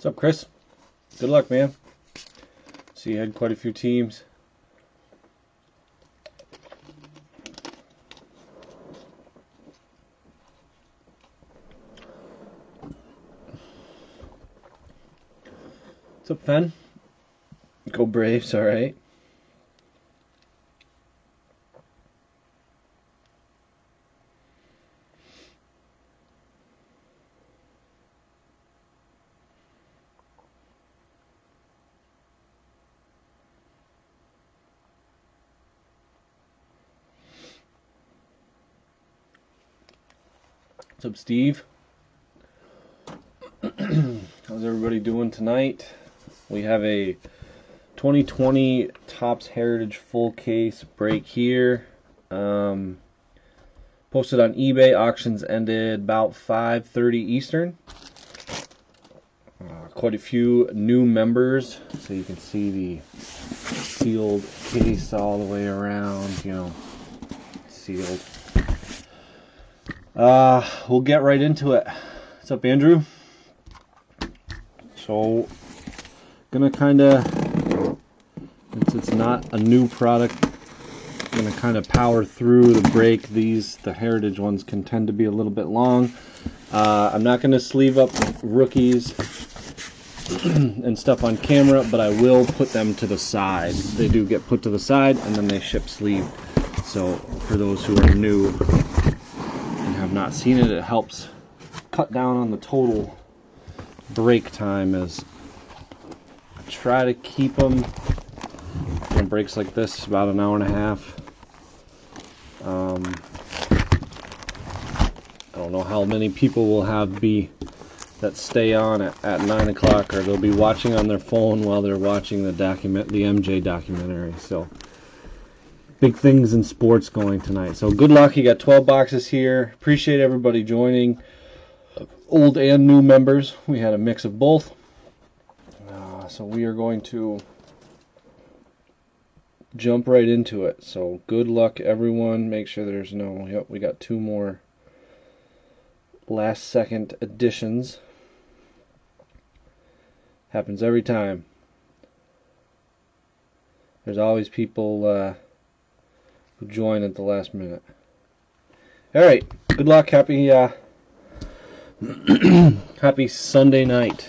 What's up, Chris? Good luck, man. See, you had quite a few teams. What's up, Fen? Go Braves, alright. What's up, Steve? How's everybody doing tonight? We have a 2020 Topps Heritage full case break here. Posted on eBay. Auctions ended about 5:30 Eastern. Quite a few new members, so you can see the sealed case all the way around, you know, sealed. We'll get right into it. What's up, Andrew? So, gonna kind of, since it's not a new product, gonna kind of power through the break. The Heritage ones can tend to be a little bit long. I'm not gonna sleeve up rookies and stuff on camera, but I will put them to the side. They do get put to the side and then they ship sleeved. So for those who are new and have not seen it, it helps cut down on the total break time, as I try to keep them on breaks like this about an hour and a half. I don't know how many people will have that stay on at 9 o'clock, or they'll be watching on their phone while they're watching the MJ documentary. So big things in sports going tonight. So good luck. You got 12 boxes here. Appreciate everybody joining, old and new members. We had a mix of both. So we are going to jump right into it. So good luck, everyone. Make sure there's no, yep, we got two more last second additions. Happens every time. There's always people who join at the last minute. Alright, good luck. Happy happy Sunday night.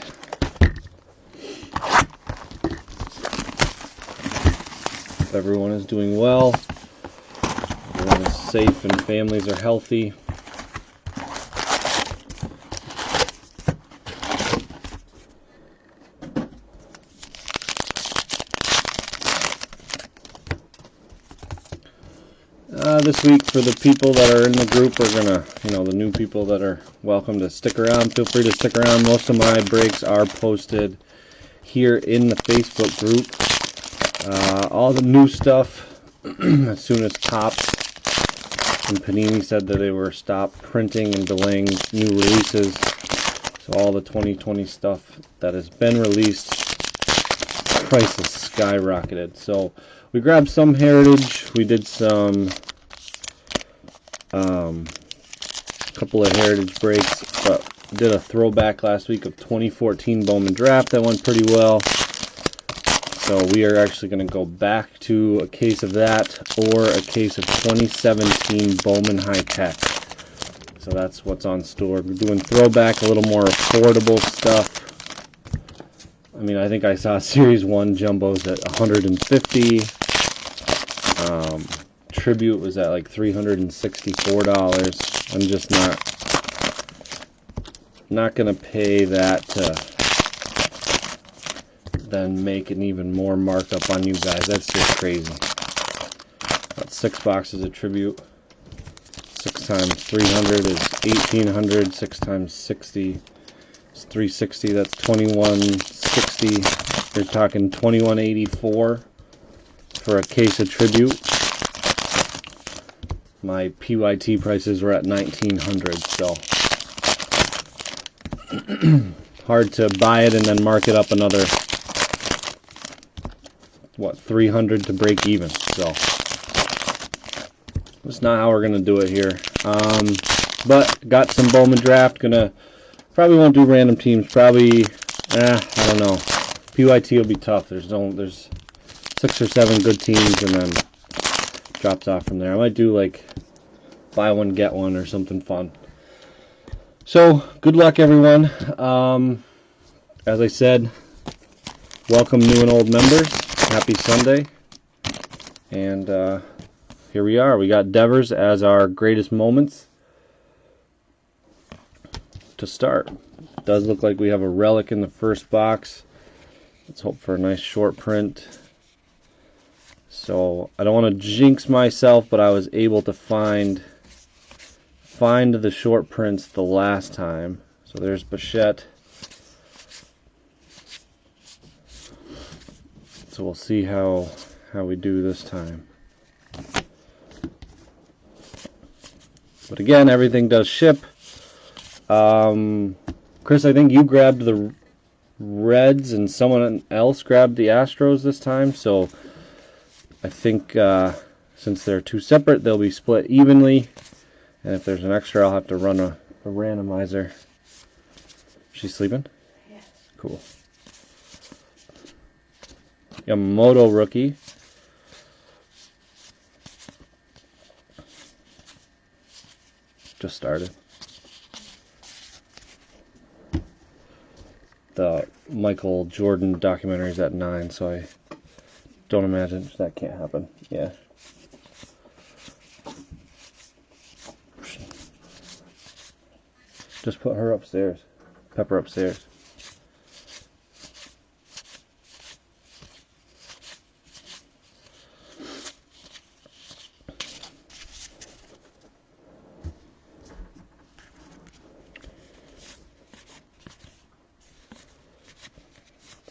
Hope everyone is doing well. Everyone is safe and families are healthy. This week, for the people that are in the group, we're gonna, the new people that are welcome to stick around. Feel free to stick around. Most of my breaks are posted here in the Facebook group. All the new stuff, as soon as Topps and Panini said that they were stopped printing and delaying new releases, so all the 2020 stuff that has been released, prices skyrocketed. So we grabbed some Heritage. We did some couple of Heritage breaks, but did a throwback last week of 2014 Bowman Draft that went pretty well. So we are actually going to go back to a case of that, or a case of 2017 Bowman High Tech. So that's what's on store. We're doing throwback, a little more affordable stuff. I mean, I think I saw Series 1 Jumbos at $150. Tribute was at like $364. I'm just not gonna pay that to then make an even more markup on you guys. That's just crazy. About 6 boxes of Tribute. 6 times 300 is 1,800. 6 times 60 is 360. That's 2160. You're talking 2184 for a case of Tribute. My PYT prices were at 1,900, so hard to buy it and then mark it up another, what, 300 to break even. So that's not how we're gonna do it here. But got some Bowman Draft. Probably won't do random teams. Probably I don't know. PYT will be tough. There's 6 or 7 good teams, and then drops off from there. I might do like buy one get one or something fun. So good luck, everyone. As I said, welcome new and old members. Happy Sunday. And here we are. We got Devers as our greatest moments to start. It does look like we have a relic in the first box. Let's hope for a nice short print. So I don't want to jinx myself, but I was able to find the short prints the last time. So there's Bichette. So we'll see how we do this time. But again, everything does ship. Chris, I think you grabbed the Reds and someone else grabbed the Astros this time. So I think since they're two separate, they'll be split evenly. And if there's an extra, I'll have to run a randomizer. She's sleeping? Yeah. Cool. Yamamoto rookie. Just started. The Michael Jordan documentary is at 9, so I don't imagine that can't happen. Yeah. Just put her upstairs. Pepper upstairs.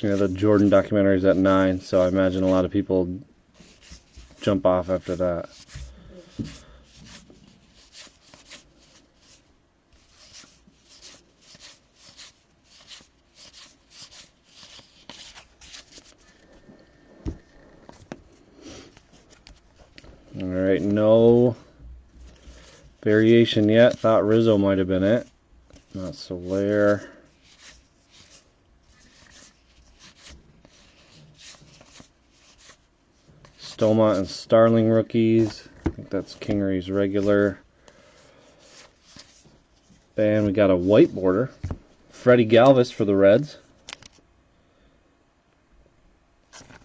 Yeah, the Jordan documentary is at 9, so I imagine a lot of people jump off after that. Alright, no variation yet. Thought Rizzo might have been it. Not Soler. Stoma and Starling rookies. I think that's Kingery's regular. And we got a white border. Freddie Galvis for the Reds.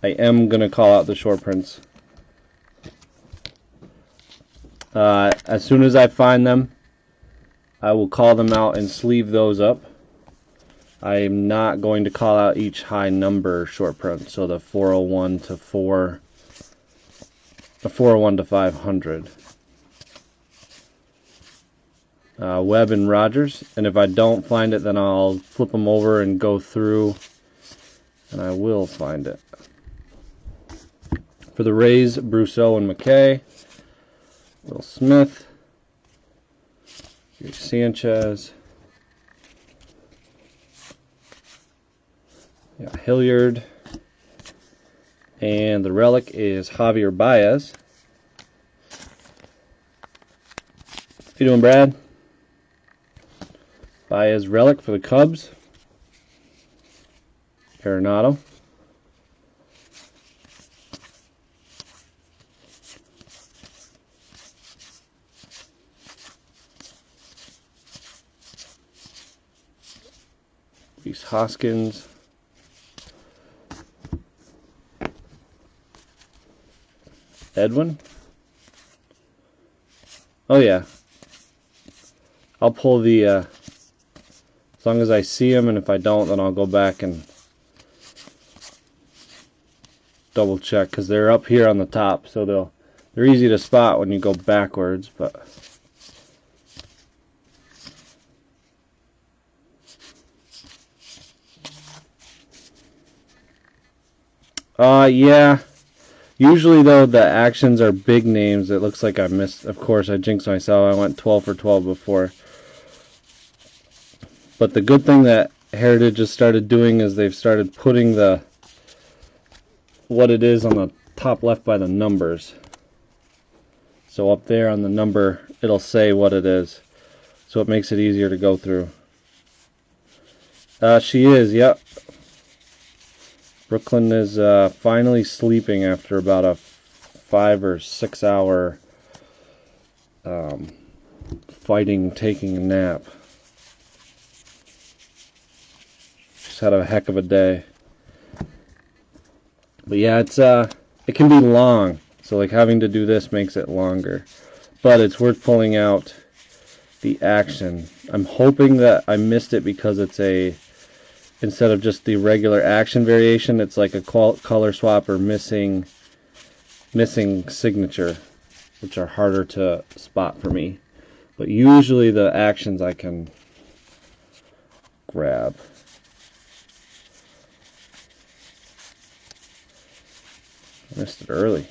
I am going to call out the short prints. As soon as I find them, I will call them out and sleeve those up. I am not going to call out each high number short print, so the 401 to 500. Webb and Rogers, and if I don't find it, then I'll flip them over and go through, and I will find it. For the Rays, Brousseau and McKay. Will Smith, Sanchez, yeah, Hilliard, and the relic is Javier Baez. How you doing, Brad? Baez relic for the Cubs. Arenado. Reese Hoskins. Edwin. Oh yeah. I'll pull the, as long as I see them, and if I don't, then I'll go back and double check, because they're up here on the top, so they're easy to spot when you go backwards, but yeah. Usually, though, the actions are big names. It looks like I missed. Of course, I jinxed myself. I went 12 for 12 before. But the good thing that Heritage has started doing is they've started putting what it is on the top left by the numbers. So up there on the number, it'll say what it is. So it makes it easier to go through. She is, yep. Brooklyn is finally sleeping after about a 5 or 6 hour fighting, taking a nap. She's had a heck of a day. But yeah, it can be long, so like having to do this makes it longer. But it's worth pulling out the action. I'm hoping that I missed it because it's instead of just the regular action variation, it's like a color swap or missing signature, which are harder to spot for me. But usually the actions I can grab. I missed it early.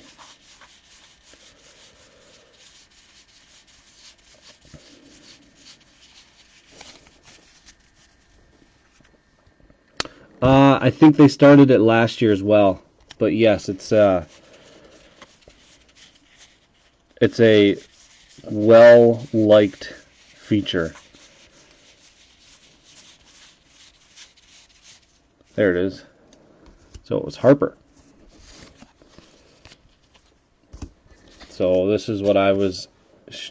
I think they started it last year as well. But yes, it's a well-liked feature. There it is. So it was Harper. So this is what I was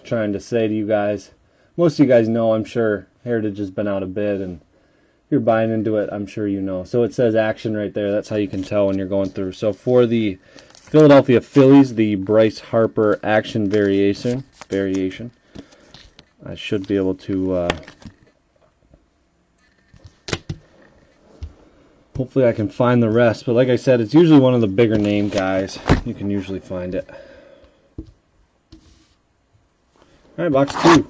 trying to say to you guys. Most of you guys know, I'm sure, Heritage has been out a bit, and if you're buying into it, I'm sure you know. So it says action right there. That's how you can tell when you're going through. So for the Philadelphia Phillies, the Bryce Harper action variation, I should be able to hopefully I can find the rest. But like I said, it's usually one of the bigger name guys. You can usually find it. Alright, box 2.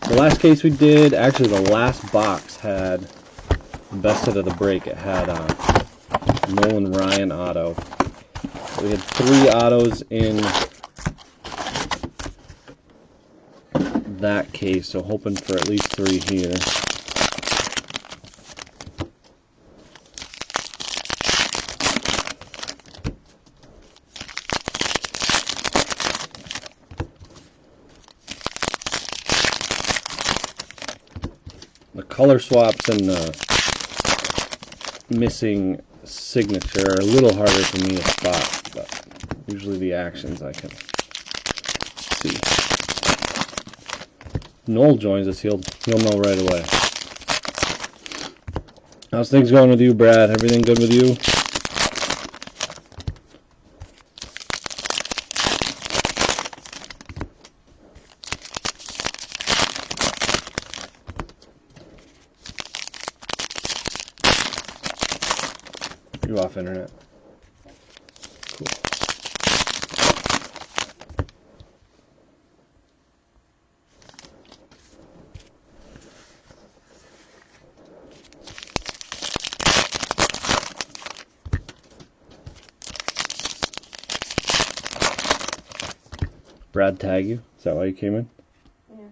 The last case we did, actually the last box had the best hit of the break. It had Nolan Ryan auto. We had 3 autos in that case, so hoping for at least 3 here. The color swaps and missing signature are a little harder for me to spot, but usually the actions I can see. Noel joins us, he'll know right away. How's things going with you, Brad? Everything good with you? You off internet? Cool. Brad tag you? Is that why you came in? Yeah.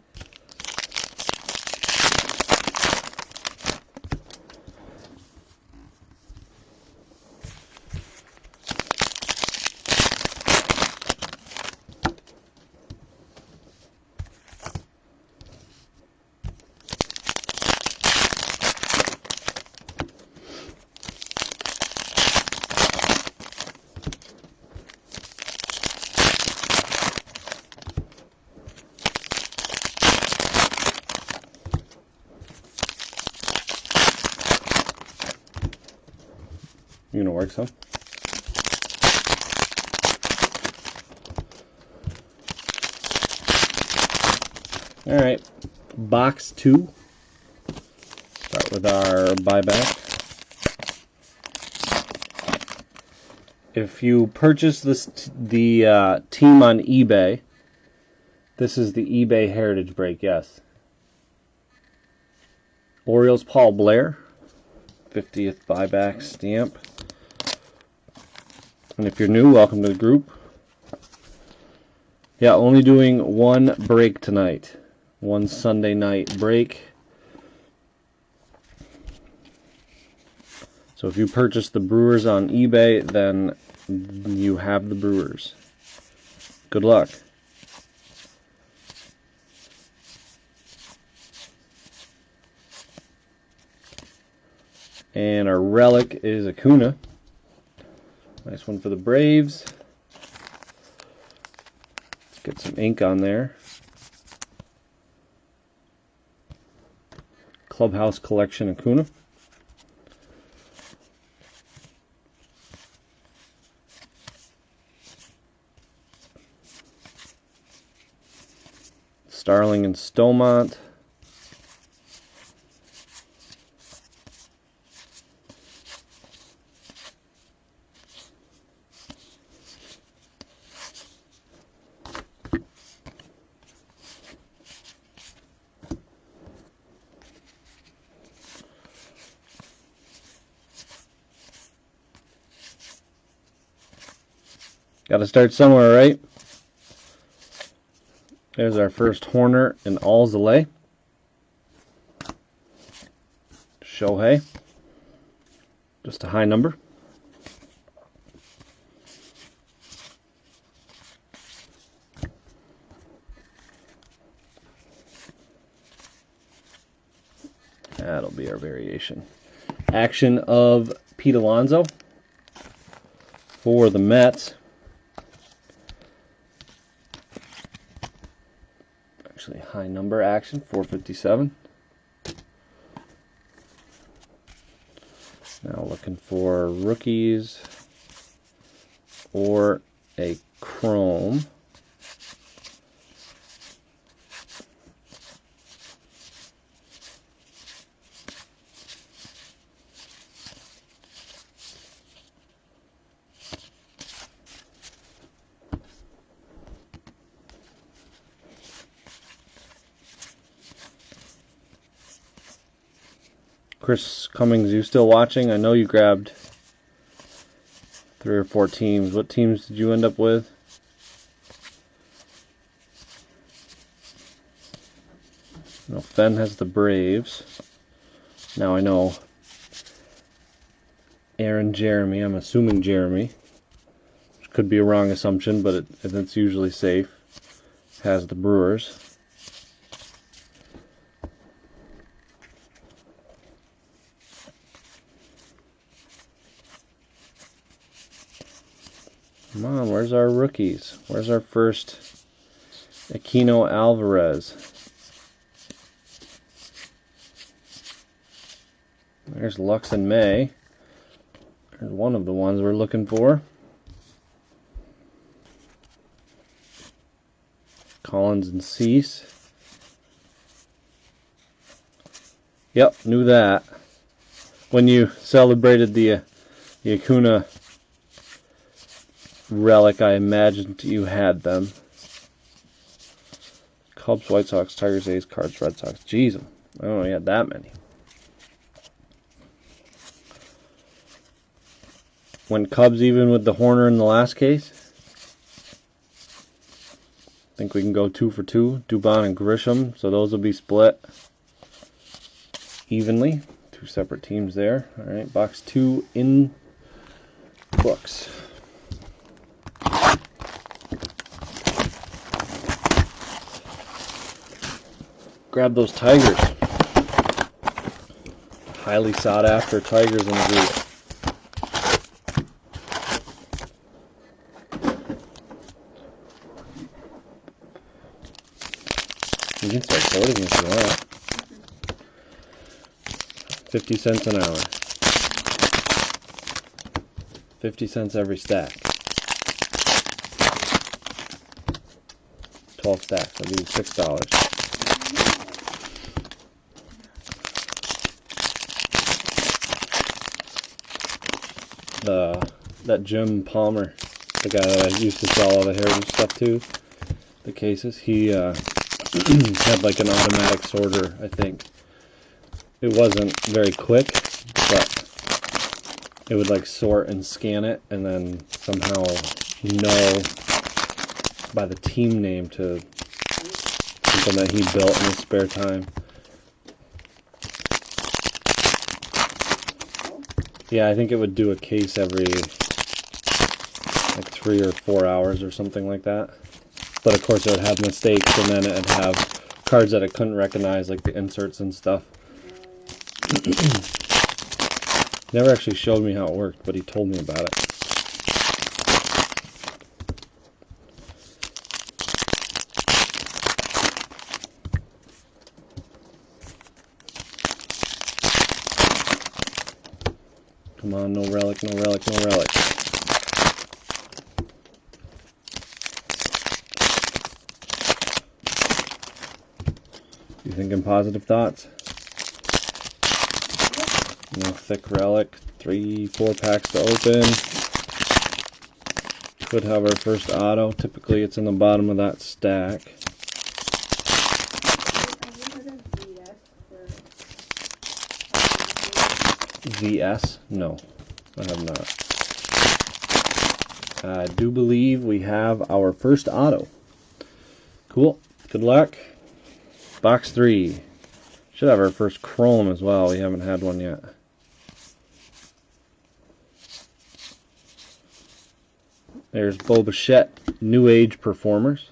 You gonna work some? Alright, box 2. Start with our buyback. If you purchase the team on eBay, this is the eBay Heritage break, yes. Orioles Paul Blair, 50th buyback stamp. And if you're new, welcome to the group. Yeah, only doing one break tonight. One Sunday night break. So if you purchase the Brewers on eBay, then you have the Brewers. Good luck. And our relic is Acuna. Nice one for the Braves. Let's get some ink on there. Clubhouse Collection Acuna. Starling and Stomont. Got to start somewhere, right? There's our first Horner and Alzolay. Shohei. Just a high number. That'll be our variation. Action of Pete Alonso for the Mets. Actually, high number action, 457. Now looking for rookies or a chrome. Chris Cummings, you still watching? I know you grabbed 3 or 4 teams. What teams did you end up with? No, Fenn has the Braves. Now I know Aaron Jeremy, I'm assuming Jeremy, which could be a wrong assumption, but it's usually safe, has the Brewers. Come on, where's our rookies? Where's our first Aquino Alvarez? There's Lux and May. There's one of the ones we're looking for. Collins and Cease. Yep, knew that. When you celebrated the Acuna relic, I imagined you had them. Cubs, White Sox, Tigers, A's, Cards, Red Sox. Jeez, I don't know you had that many. Went Cubs even with the Horner in the last case. Think we can go 2 for 2. Dubon and Grisham, so those will be split evenly. 2 separate teams there. All right, box 2 in books. Grab those Tigers. Highly sought after Tigers in the group. You can start sorting if you want. 50 cents an hour. 50 cents every stack. 12 stacks. I'll give you $6. That Jim Palmer, the guy that I used to sell all the heritage stuff to, the cases, he had like an automatic sorter, I think. It wasn't very quick, but it would like sort and scan it and then somehow know by the team name to something that he built in his spare time. Yeah, I think it would do a case every like 3 or 4 hours or something like that. But of course it would have mistakes, and then it would have cards that it couldn't recognize, like the inserts and stuff. Never actually showed me how it worked, but he told me about it. Come on, no relic, no relic, no relic. You thinking positive thoughts? No thick relic. 3-4 packs to open. Could have our first auto. Typically it's in the bottom of that stack. VS? No, I have not. I do believe we have our first auto. Cool. Good luck. Box 3. Should have our first chrome as well. We haven't had one yet. There's Bo Bichette, New Age Performers.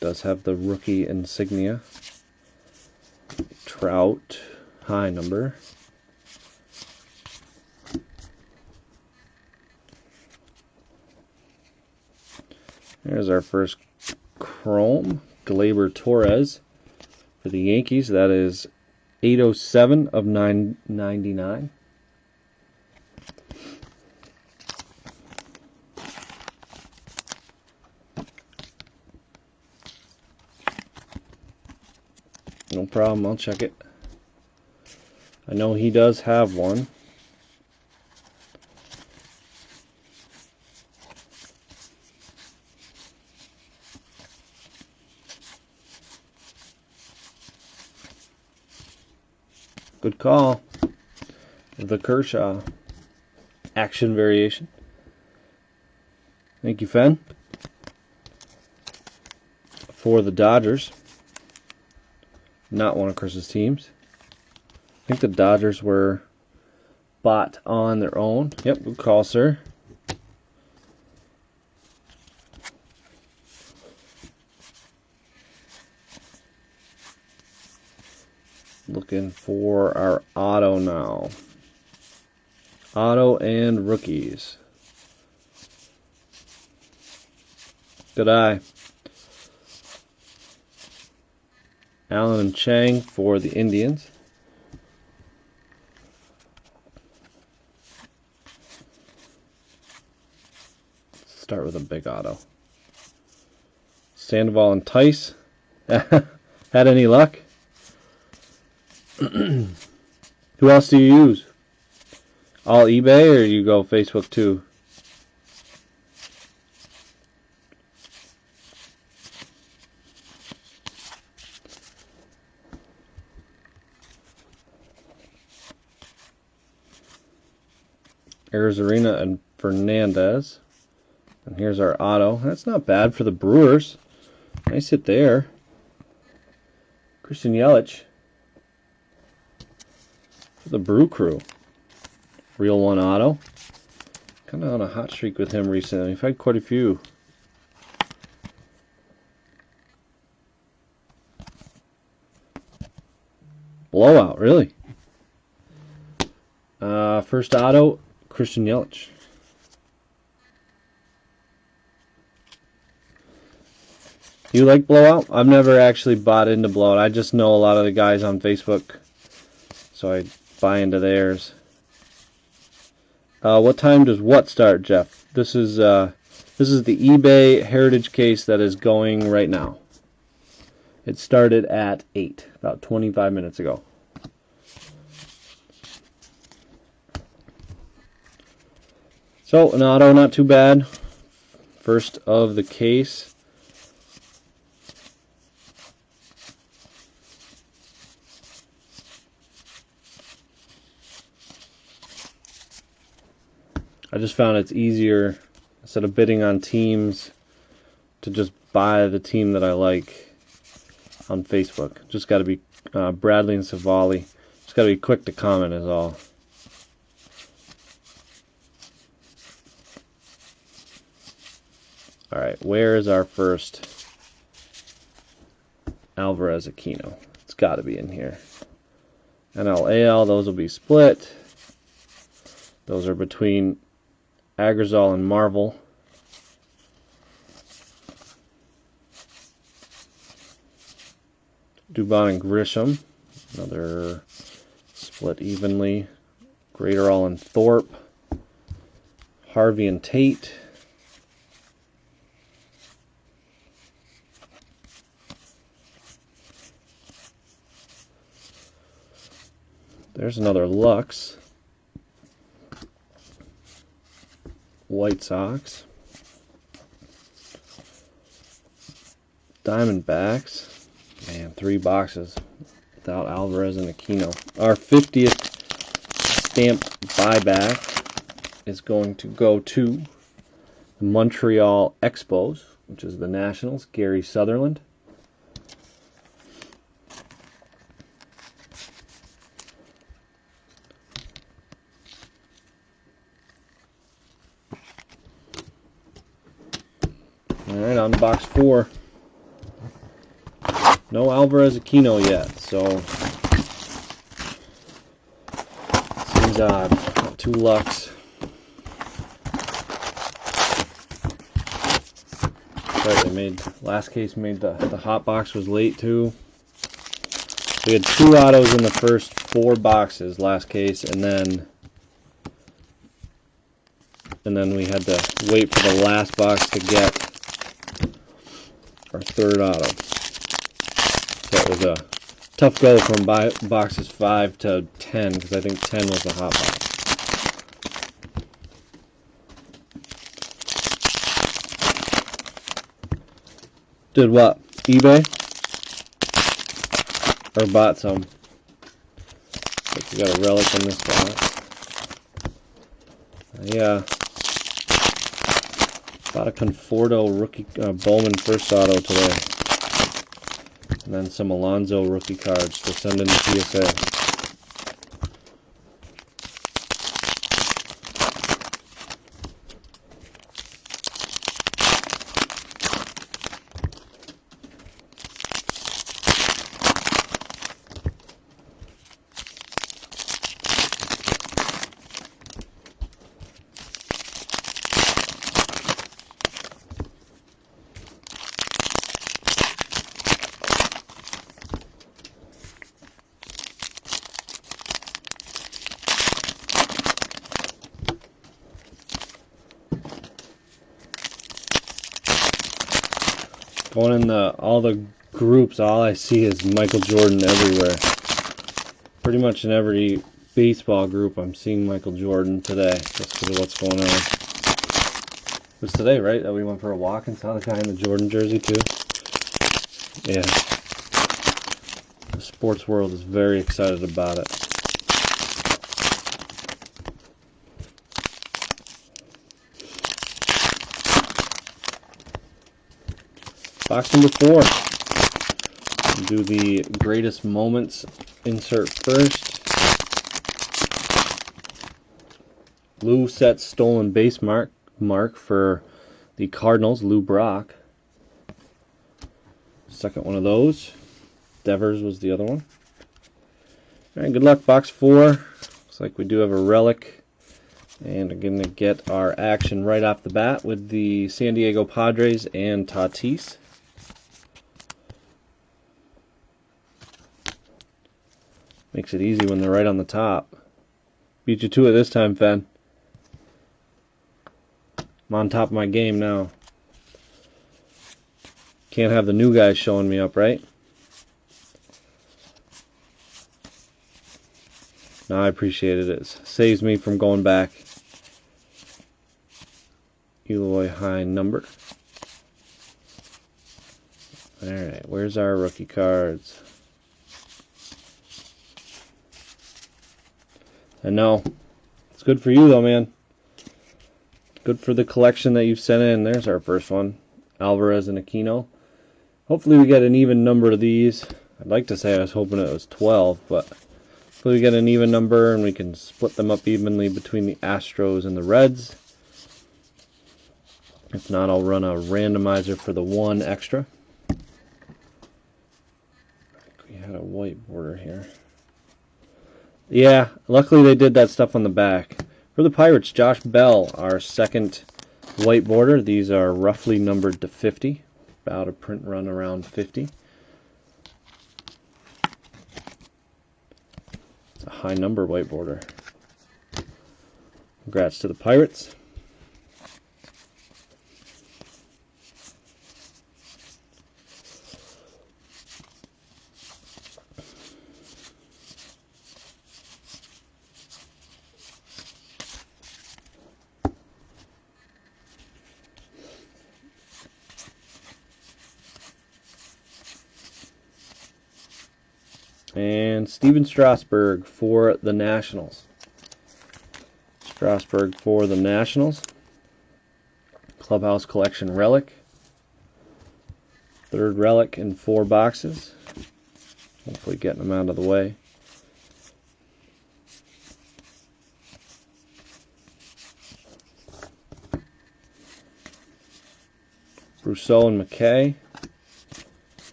Does have the rookie insignia. Trout, high number. There's our first chrome, Gleyber Torres for the Yankees. That is 807 of 999. No problem, I'll check it. I know he does have one. Good call. The Kershaw action variation. Thank you, Fen. For the Dodgers. Not one of Chris's teams. I think the Dodgers were bought on their own. Yep, good call, sir. Looking for our auto now. Auto and rookies. Good eye. Allen and Chang for the Indians. Let's start with a big auto. Sandoval and Tice. Had any luck? Who else do you use? All eBay, or you go Facebook too? Arizarena and Fernandez. And here's our auto. That's not bad for the Brewers. Nice hit there. Christian Yelich for the Brew Crew. Real one auto. Kind of on a hot streak with him recently. We've had quite a few. Blowout, really. First auto, Christian Yelich. You like Blowout? I've never actually bought into Blowout. I just know a lot of the guys on Facebook, so I buy into theirs. What time does what start, Jeff? This is the eBay Heritage case that is going right now. It started at 8, about 25 minutes ago. So, an auto, not too bad. First of the case. I just found it's easier, instead of bidding on teams, to just buy the team that I like on Facebook. Just got to be Bradley and Savali. Just got to be quick to comment is all. All right, where is our first Alvarez Aquino? It's got to be in here. NL, AL, those will be split. Those are between Agrizal and Marvel. Dubon and Grisham, another split evenly. Graterol and Thorpe. Harvey and Tate. There's another Lux. White Sox. Diamondbacks. Man, 3 boxes without Alvarez and Aquino. Our 50th stamp buyback is going to go to the Montreal Expos, which is the Nationals, Gary Sutherland. Alright, on box 4. No Alvarez Aquino yet, so seems odd. Got 2 Lux. Right, they made last case made the hot box was late too. We had 2 autos in the first 4 boxes last case, and then we had to wait for the last box to get our 3rd auto. So it was a tough go from boxes 5 to 10, because I think 10 was the hot box. Did what? eBay? Or bought some? Looks like we got a relic in this box. Yeah. Bought a Conforto rookie Bowman first auto today. And then some Alonso rookie cards to send in to PSA. Going in all the groups, all I see is Michael Jordan everywhere. Pretty much in every baseball group I'm seeing Michael Jordan today, just because of what's going on. It was today, right, that we went for a walk and saw the guy in the Jordan jersey too? Yeah. The sports world is very excited about it. Box number 4. We'll do the greatest moments insert first. Lou sets stolen base mark for the Cardinals, Lou Brock. Second one of those. Devers was the other one. Alright, good luck, box 4. Looks like we do have a relic. And we're going to get our action right off the bat with the San Diego Padres and Tatis. Makes it easy when they're right on the top. Beat you to it this time, Fen. I'm on top of my game now. Can't have the new guys showing me up, right? No, I appreciate it. It saves me from going back. Eloy high number. Alright, where's our rookie cards? I know. It's good for you though, man. Good for the collection that you've sent in. There's our first one. Alvarez and Aquino. Hopefully we get an even number of these. I'd like to say I was hoping it was 12, but hopefully we get an even number and we can split them up evenly between the Astros and the Reds. If not, I'll run a randomizer for the 1 extra. We had a white border here. Yeah, luckily they did that stuff on the back. For the Pirates, Josh Bell, our second white border. These are roughly numbered to 50. About a print run around 50. It's a high number white border. Congrats to the Pirates. And Steven Strasburg for the Nationals. Strasburg for the Nationals. Clubhouse Collection relic. Third relic in 4 boxes. Hopefully getting them out of the way. Rousseau and McKay.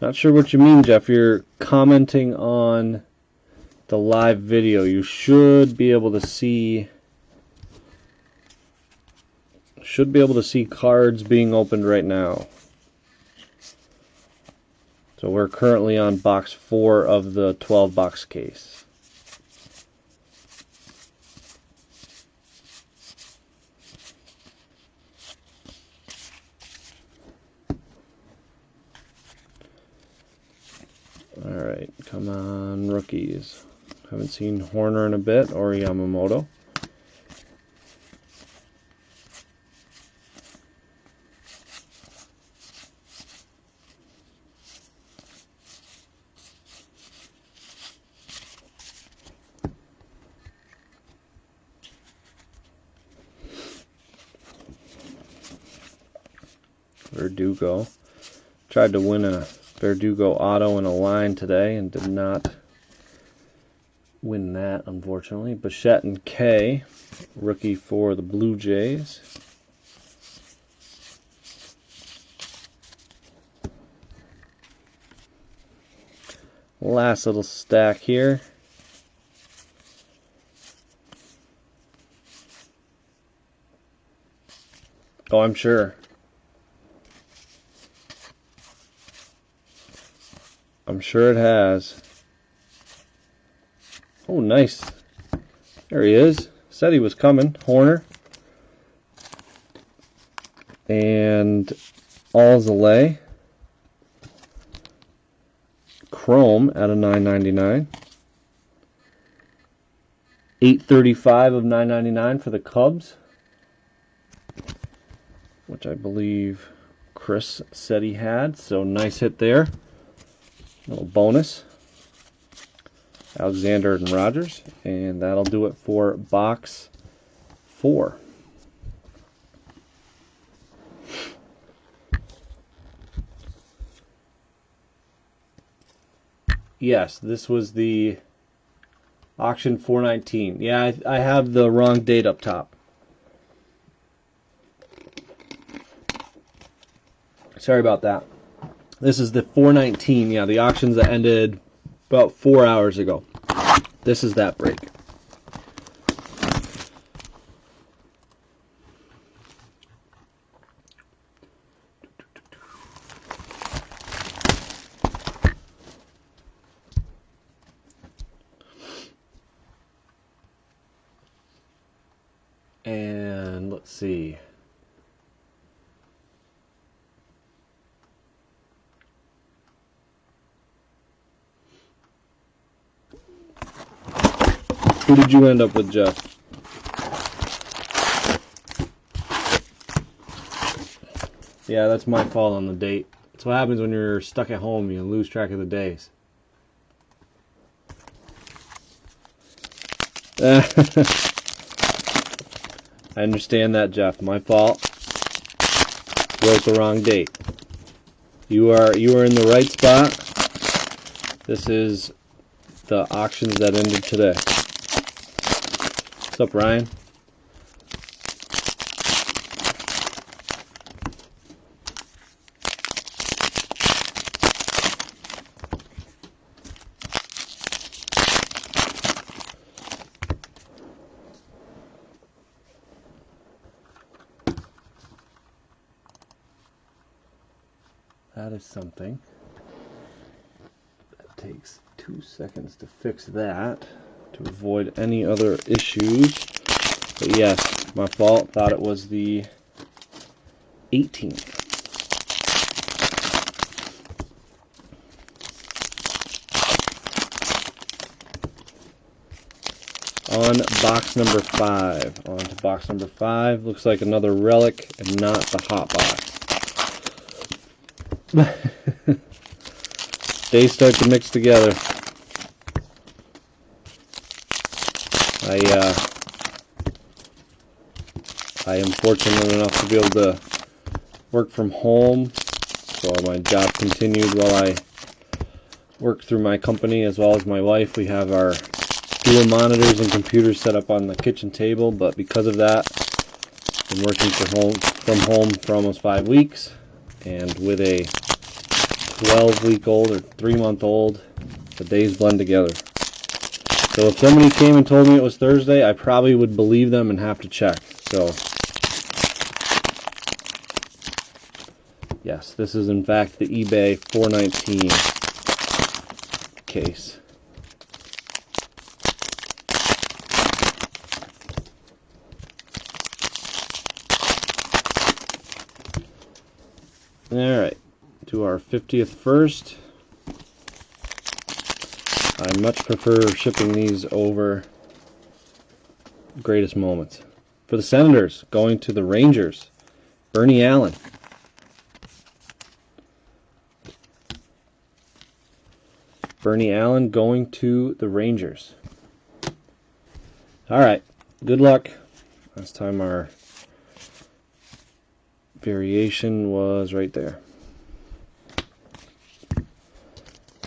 Not sure what you mean, Jeff. You're commenting on the live video. You should be able to see cards being opened right now. So we're currently on box 4 of the 12 box case. Alright, come on, rookies. Haven't seen Horner in a bit, or Yamamoto. Verdugo. Tried to win a Verdugo auto in a line today and did not win that, unfortunately. Bichette and K, rookie for the Blue Jays. Last little stack here. Oh, I'm sure. I'm sure it has. Oh, nice. There he is. Said he was coming. Horner. And Alzolay. Chrome out of $9.99. 835 of $9.99 for the Cubs, which I believe Chris said he had. So nice hit there. Little bonus. Alexander and Rogers. And that'll do it for box 4. Yes, this was the auction 419. Yeah, I have the wrong date up top. Sorry about that. This is the 419. Yeah, the auctions that ended about 4 hours ago. This is that break. And let's see. Who did you end up with, Jeff? Yeah, that's my fault on the date. That's what happens when you're stuck at home. You lose track of the days. I understand that, Jeff. My fault. Wrote the wrong date. You are in the right spot. This is the auctions that ended today. What's up, Ryan? that is something. That takes 2 seconds to fix that to avoid any other issues. But yes, my fault. Thought it was the 18th. On box number 5. On to box number 5. Looks like another relic and not the hot box. They start to mix together. I am fortunate enough to be able to work from home, so my job continued while I worked through my company as well as my wife. We have our dual monitors and computers set up on the kitchen table, but because of that, I've been working from home for almost 5 weeks, and with a 12-week-old or 3-month-old, the days blend together. So if somebody came and told me it was Thursday, I probably would believe them and have to check. So yes, this is in fact the eBay 419 case. Alright, to our 50th first. I much prefer shipping these over Greatest Moments. For the Senators, going to the Rangers, Bernie Allen. Bernie Allen going to the Rangers. Alright, good luck. Last time our variation was right there.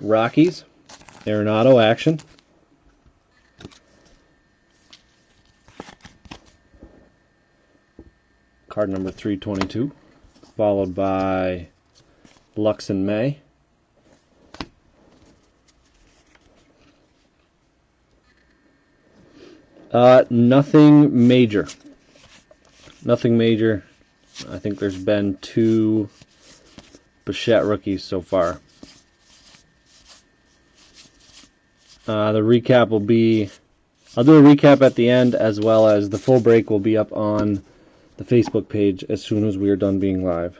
Rockies, Arenado action. Card number 322, followed by Lux and May. Nothing major. Nothing major. I think there's been 2 Bichette rookies so far. The recap will be, I'll do a recap at the end, as well as the full break will be up on the Facebook page as soon as we are done being live.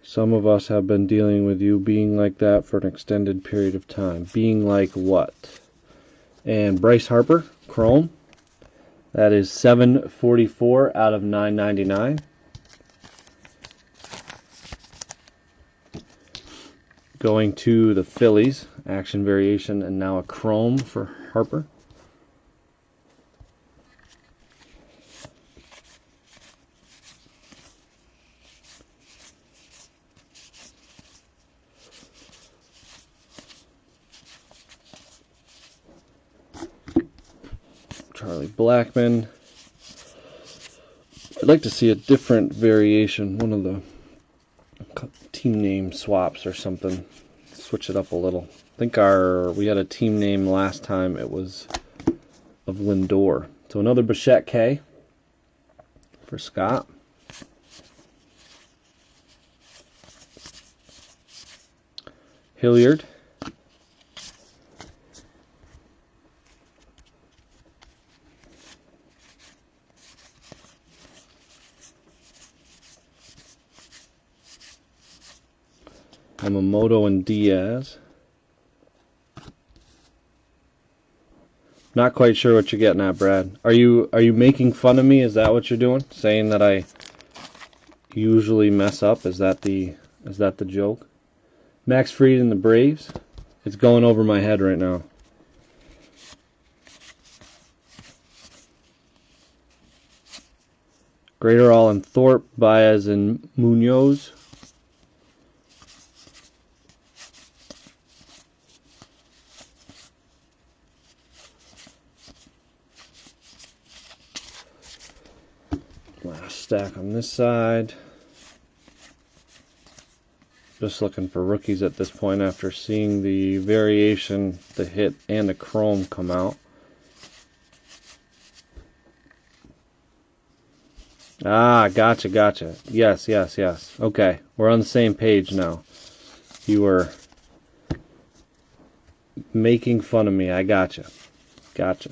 Some of us have been dealing with you being like that for an extended period of time. Being like what? And Bryce Harper, Chrome. That is 744 out of 999. Going to the Phillies, action variation, and now a Chrome for Harper. Charlie Blackmon. I'd like to see a different variation, one of the team name swaps or something. Switch it up a little. I think we had a team name last time, it was of Lindor. So another Bichette K for Scott. Hilliard. Yamamoto and Diaz. Not quite sure what you're getting at, Brad. Are you making fun of me? Is that what you're doing? Saying that I usually mess up? Is that the joke? Max Fried and the Braves. It's going over my head right now. Graterol and Thorpe, Baez and Munoz. Last stack on this side. Just looking for rookies at this point after seeing the variation, the hit, and the chrome come out. Ah, gotcha, gotcha. Yes, yes, yes. Okay, we're on the same page now. You were making fun of me. I gotcha. Gotcha.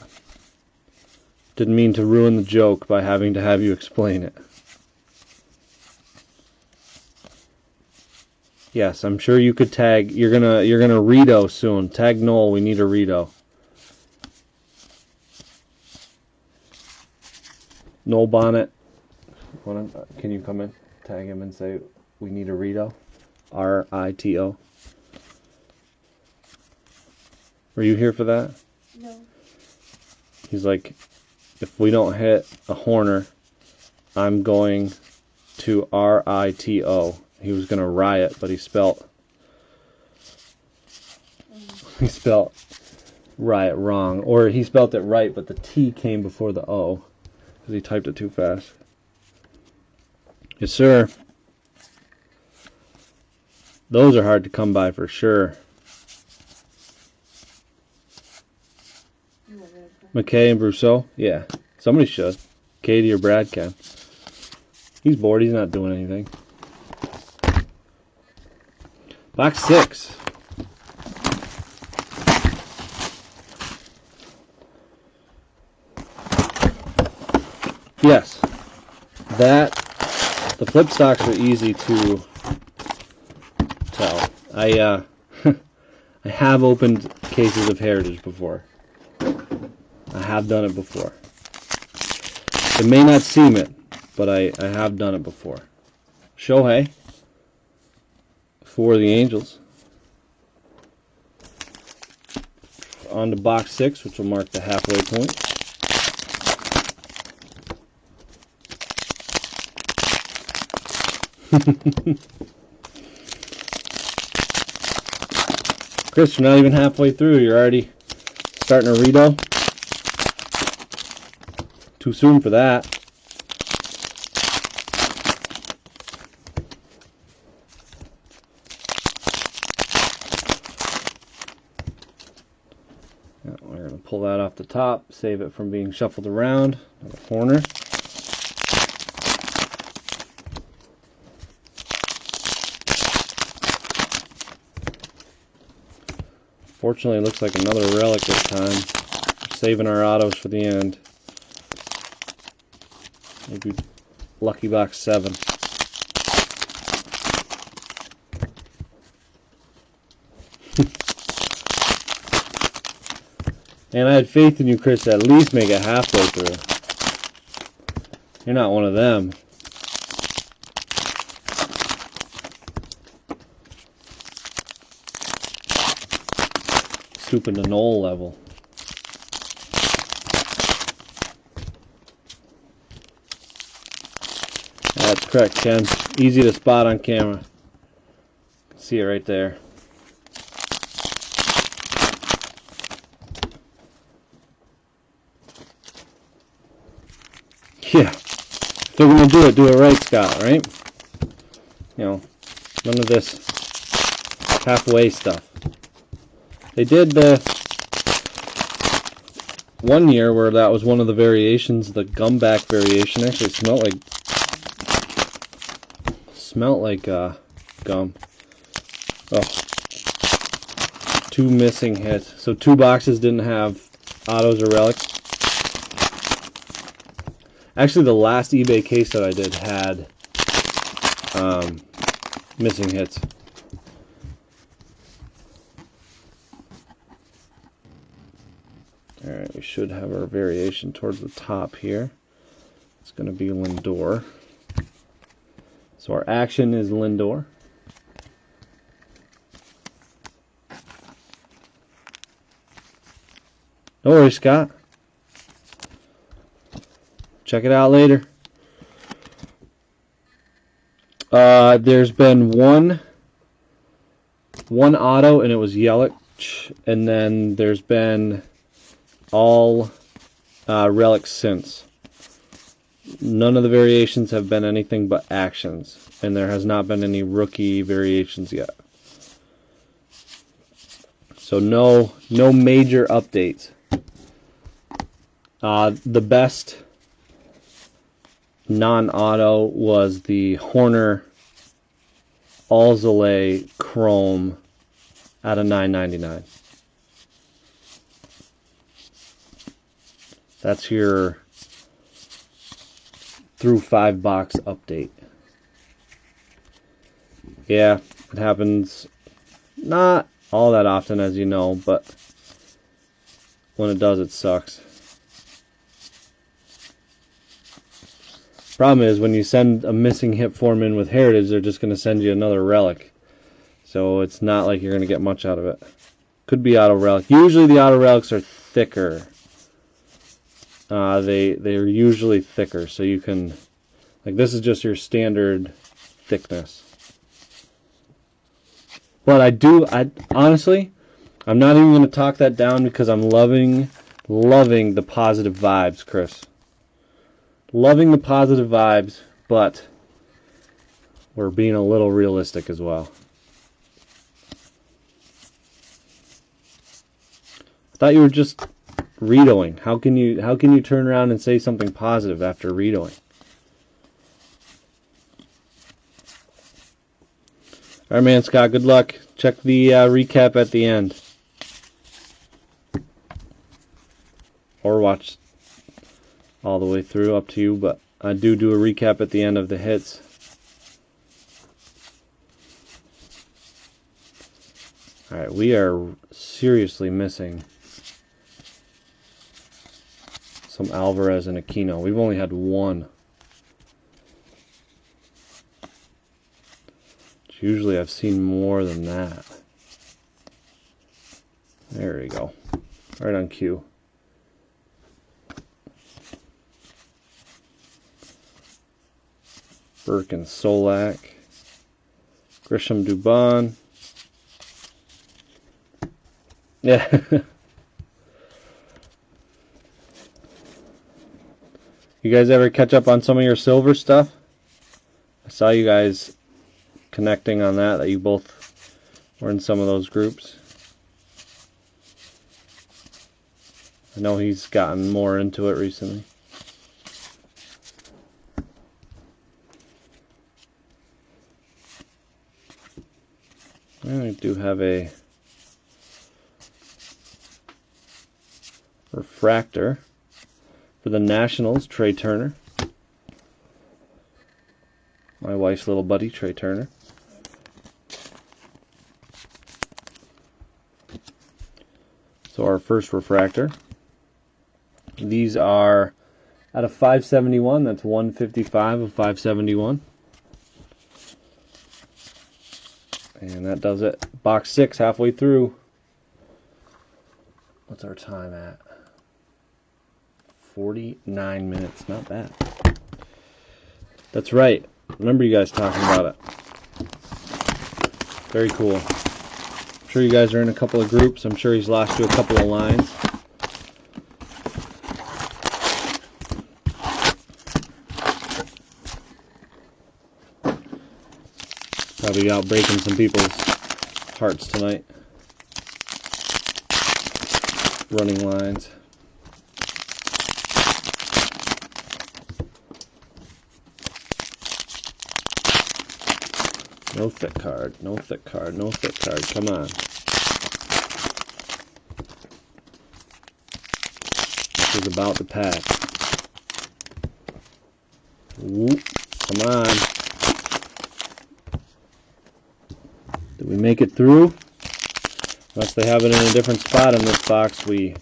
Didn't mean to ruin the joke by having to have you explain it. Yes, I'm sure you could tag. You're gonna Rito soon. Tag Noel. We need a Rito. Noel Bonnet. Can you come in? Tag him and say we need a Rito. R-I-T-O. Were you here for that? No. He's like, if we don't hit a Horner, I'm going to R-I-T-O. He was gonna riot, but he spelt riot wrong, or he spelt it right, but the T came before the O because he typed it too fast. Yes, sir. Those are hard to come by for sure. McKay and Brousseau? Yeah. Somebody should. Katie or Brad can. He's bored. He's not doing anything. Box 6. Yes. The flip stocks are easy to tell. I have opened cases of Heritage before. I have done it before. It may not seem it, but I have done it before. Shohei for the Angels. On to box 6, which will mark the halfway point. Chris, you're not even halfway through. You're already starting a Rito. Too soon for that. Now we're going to pull that off the top, save it from being shuffled around. Another Horner. Fortunately, it looks like another relic this time. We're saving our autos for the end. Maybe lucky box 7. And I had faith in you, Chris, to at least make it halfway through. You're not one of them. Stooping to Noel level. That's correct, Ken. Easy to spot on camera. See it right there. Yeah. If they're going to do it right, Scott, right? You know, none of this halfway stuff. They did the one year where that was one of the variations, the gumback variation. Actually, it smelled like gum. Oh, 2 missing hits. So 2 boxes didn't have autos or relics. Actually, the last eBay case that I did had missing hits. Alright, we should have our variation towards the top here. It's going to be Lindor. So our action is Lindor. No worries, Scott. Check it out later. There's been one auto, and it was Yelich, and then there's been all relics since. None of the variations have been anything but actions, and there has not been any rookie variations yet. So no major updates. The best non-auto was the Horner Alzolay Chrome out of $9.99. That's your through 5 box update. Yeah, it happens not all that often, as you know, but when it does, it sucks. Problem is, when you send a missing hip form in with Heritage, they're just going to send you another relic. So it's not like you're going to get much out of it. Could be auto relic. Usually the auto relics are thicker. They're usually thicker, so you can, like, this is just your standard thickness. But I honestly, I'm not even going to talk that down because I'm loving the positive vibes, Chris. Loving the positive vibes, but we're being a little realistic as well. I thought you were just redoing. How can you turn around and say something positive after redoing? All right, man, Scott, good luck. Check the recap at the end. Or watch all the way through, up to you, but I do a recap at the end of the hits. Alright, we are seriously missing some Alvarez and Aquino. We've only had one. Usually I've seen more than that. There we go. Right on cue. Burke and Solak. Grisham Dubon. Yeah. You guys ever catch up on some of your silver stuff? I saw you guys connecting on that you both were in some of those groups. I know he's gotten more into it recently. I do have a refractor for the Nationals, Trey Turner. My wife's little buddy, Trey Turner. So our first refractor. These are out of 571. That's 155 of 571. And that does it. Box 6, halfway through. What's our time at? 49 minutes. Not bad. That's right. Remember you guys talking about it. Very cool. I'm sure you guys are in a couple of groups. I'm sure he's lost you a couple of lines. Probably out breaking some people's hearts tonight. Running lines. No thick card, no thick card, no thick card. Come on. This is about the pack. Whoop. Come on. Did we make it through? Unless they have it in a different spot in this box, we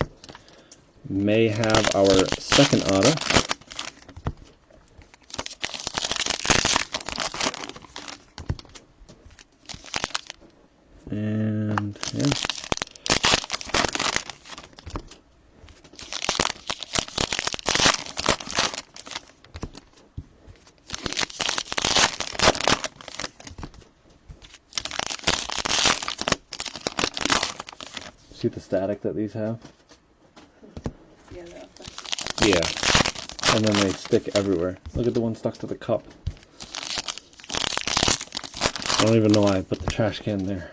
may have our second auto. And yeah. See the static that these have? Yeah. And then they stick everywhere. Look at the one stuck to the cup. I don't even know why I put the trash can there.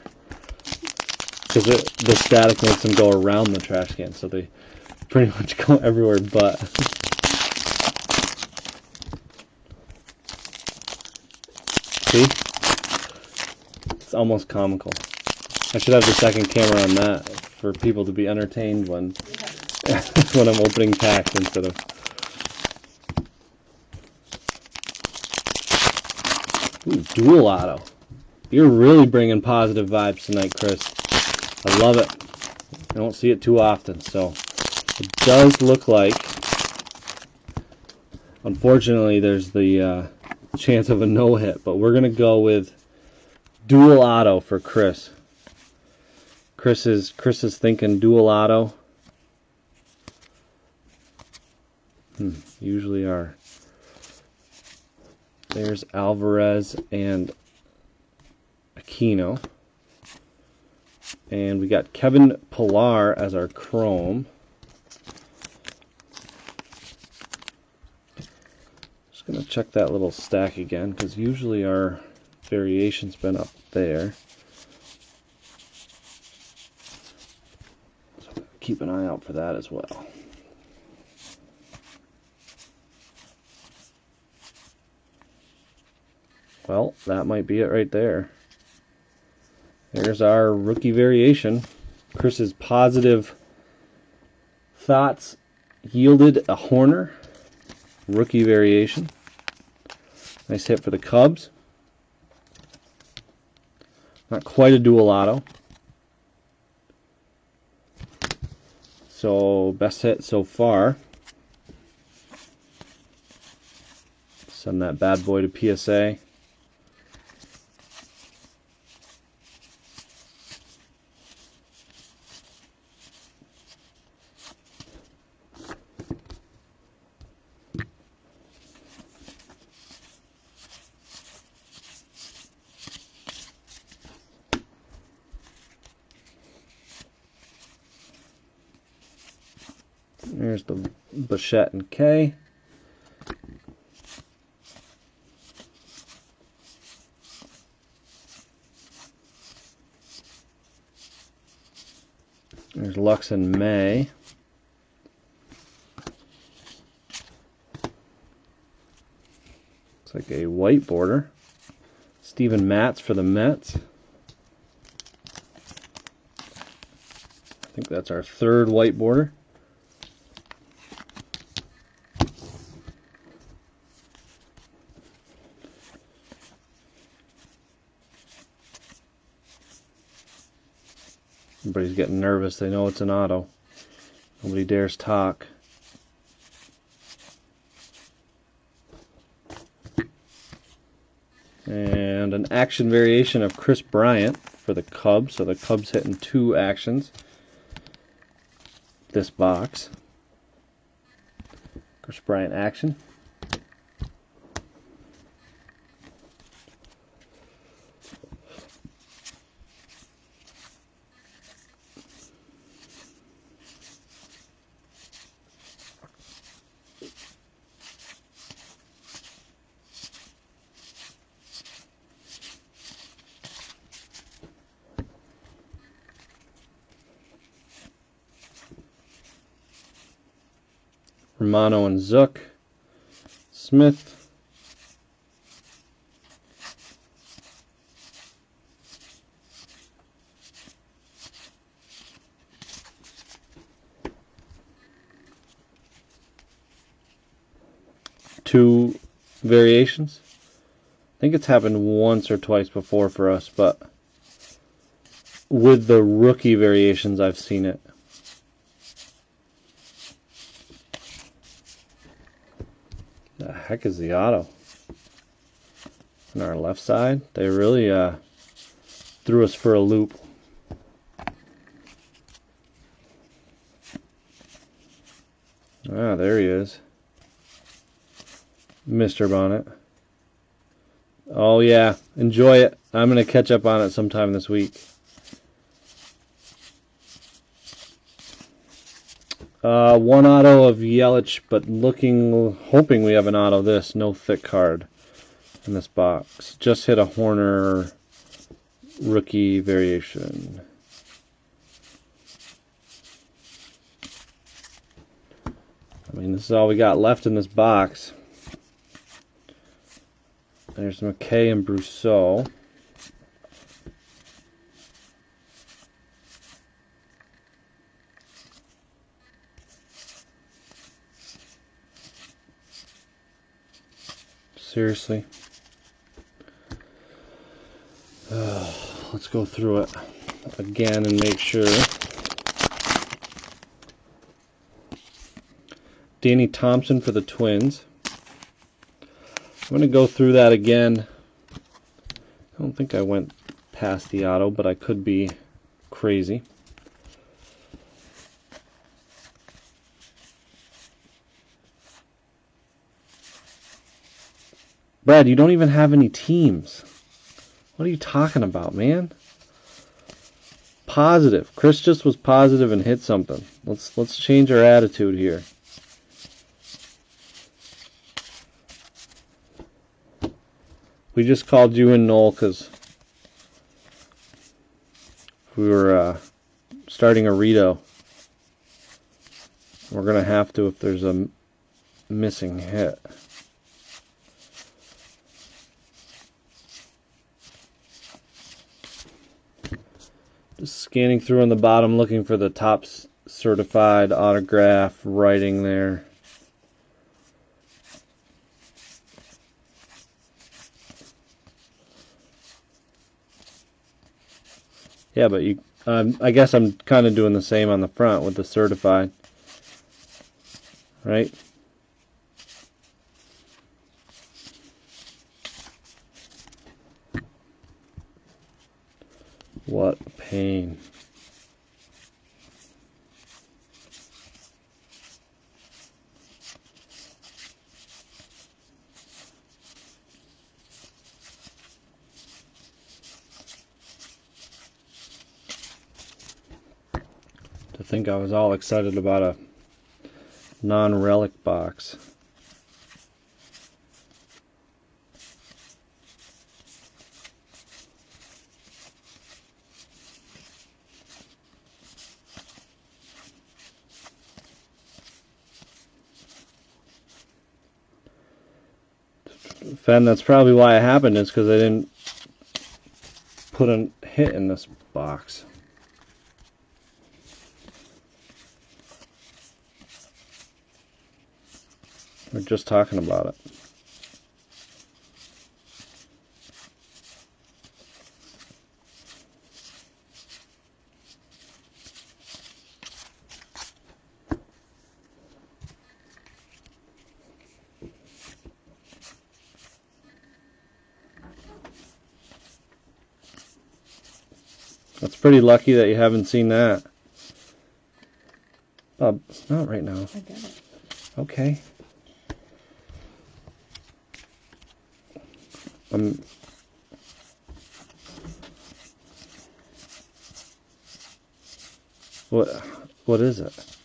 Because the static makes them go around the trash can, so they pretty much go everywhere but. See? It's almost comical. I should have the second camera on that for people to be entertained when when I'm opening packs instead of... Ooh, dual auto. You're really bringing positive vibes tonight, Chris. I love it. I don't see it too often, so it does look like, unfortunately, there's the chance of a no-hit, but we're going to go with dual auto for Chris. Chris is thinking dual auto. Usually are. There's Alvarez and Aquino. And we got Kevin Pillar as our chrome. Just going to check that little stack again, because usually our variation's been up there. So keep an eye out for that as well. Well, that might be it right there. There's our rookie variation. Chris's positive thoughts yielded a Horner rookie variation. Nice hit for the Cubs. Not quite a dual auto. So, best hit so far. Send that bad boy to PSA. There's the Bichette and K. There's Lux and May. Looks like a white border. Steven Matz for the Mets. I think that's our third white border. Everybody's getting nervous. They know it's an auto. Nobody dares talk. And an action variation of Chris Bryant for the Cubs. So the Cubs hitting 2 actions. This box. Chris Bryant action. Romano and Zook. Smith. Two variations. I think it's happened once or twice before for us, but with the rookie variations I've seen it. The heck is the auto? On our left side, they really threw us for a loop. Ah, there he is. Mr. Bonnet. Oh yeah, enjoy it. I'm going to catch up on it sometime this week. One auto of Yelich, but hoping we have an auto this. No thick card in this box. Just hit a Horner rookie variation. I mean, this is all we got left in this box. There's McKay and Brousseau. Seriously. Let's go through it again and make sure. Danny Thompson for the Twins. I'm going to go through that again. I don't think I went past the auto, but I could be crazy. Brad, you don't even have any teams. What are you talking about, man? Positive. Chris just was positive and hit something. Let's change our attitude here. We just called you and Noel because we were starting a Rito. We're going to have to if there's a missing hit. Just scanning through on the bottom looking for the top certified autograph writing there. Yeah, but you, I guess I'm kind of doing the same on the front with the certified, right? What a pain. To think I was all excited about a non-relic box. Fen, that's probably why it happened, is because I didn't put a hit in this box. We're just talking about it. That's pretty lucky that you haven't seen that. Bob, not right now. I got it. Okay. What is it?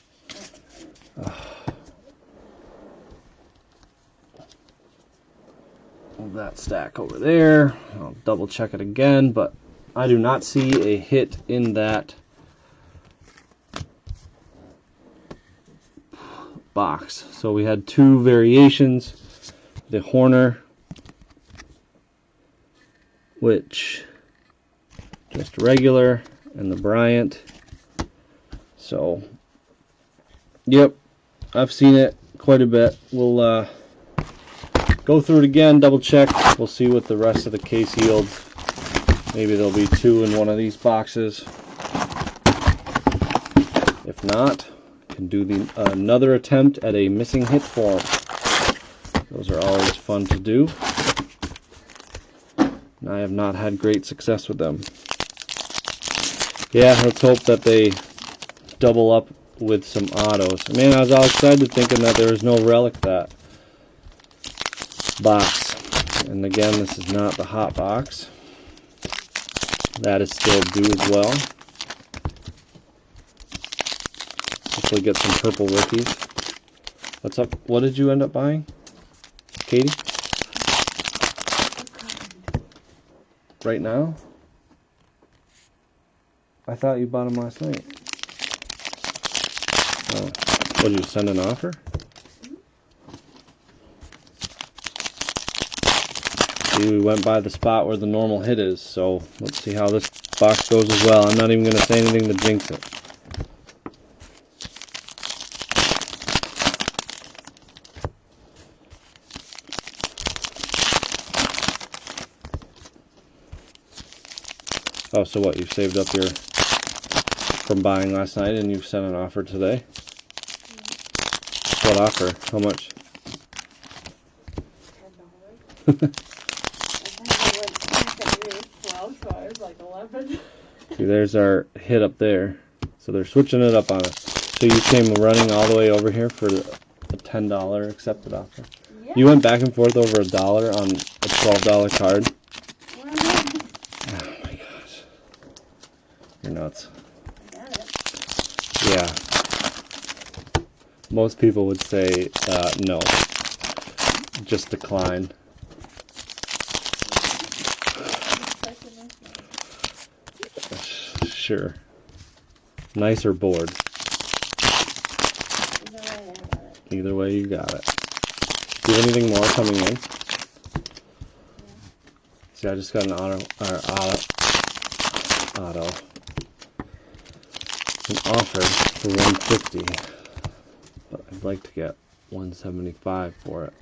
Move that stack over there. I'll double check it again, but I do not see a hit in that box. So we had two variations. The Horner, which just regular, and the Bryant. So, yep, I've seen it quite a bit. We'll go through it again, double check. We'll see what the rest of the case yields. Maybe there'll be two in one of these boxes. If not, can do another attempt at a missing hit form. Those are always fun to do. And I have not had great success with them. Yeah, let's hope that they double up with some autos. Man, I was all excited thinking that there was no relic that box. And again, this is not the hot box. That is still due as well. Hopefully get some purple rookies. What's up? What did you end up buying, Katie? Right now? I thought you bought them last night. Oh, what, did you send an offer? See, we went by the spot where the normal hit is, so let's see how this box goes as well. I'm not even going to say anything to jinx it. Oh, so what, you've saved up your from buying last night and you've sent an offer today? What offer? How much? $10. So I was like 11. See, there's our hit up there. So they're switching it up on us. So you came running all the way over here for a $10 accepted offer. Yeah. You went back and forth over $1 on a $12 card. Well, Oh my gosh. You're nuts. I got it. Yeah. Most people would say no. Just decline. Sure. Nice or bored. Either way, you got it. Do you have anything more coming in? See, I just got an auto. An offer for $150, but I'd like to get $175 for it.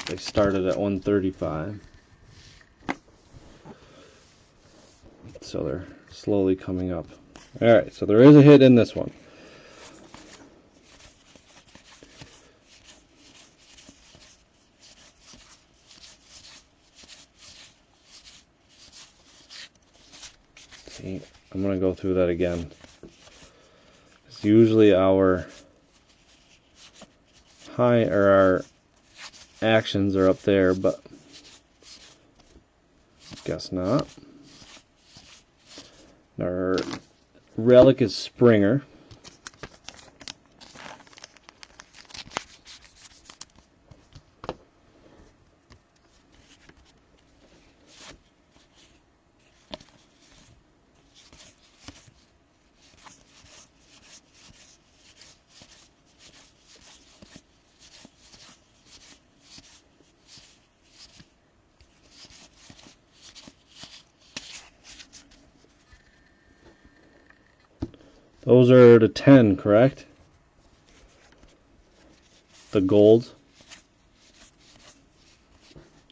They started at $135. So they're slowly coming up. Alright, so there is a hit in this one. See, I'm going to go through that again. It's usually our high, or our actions are up there, but guess not. Our relic is Springer. Those are the 10, correct? The gold.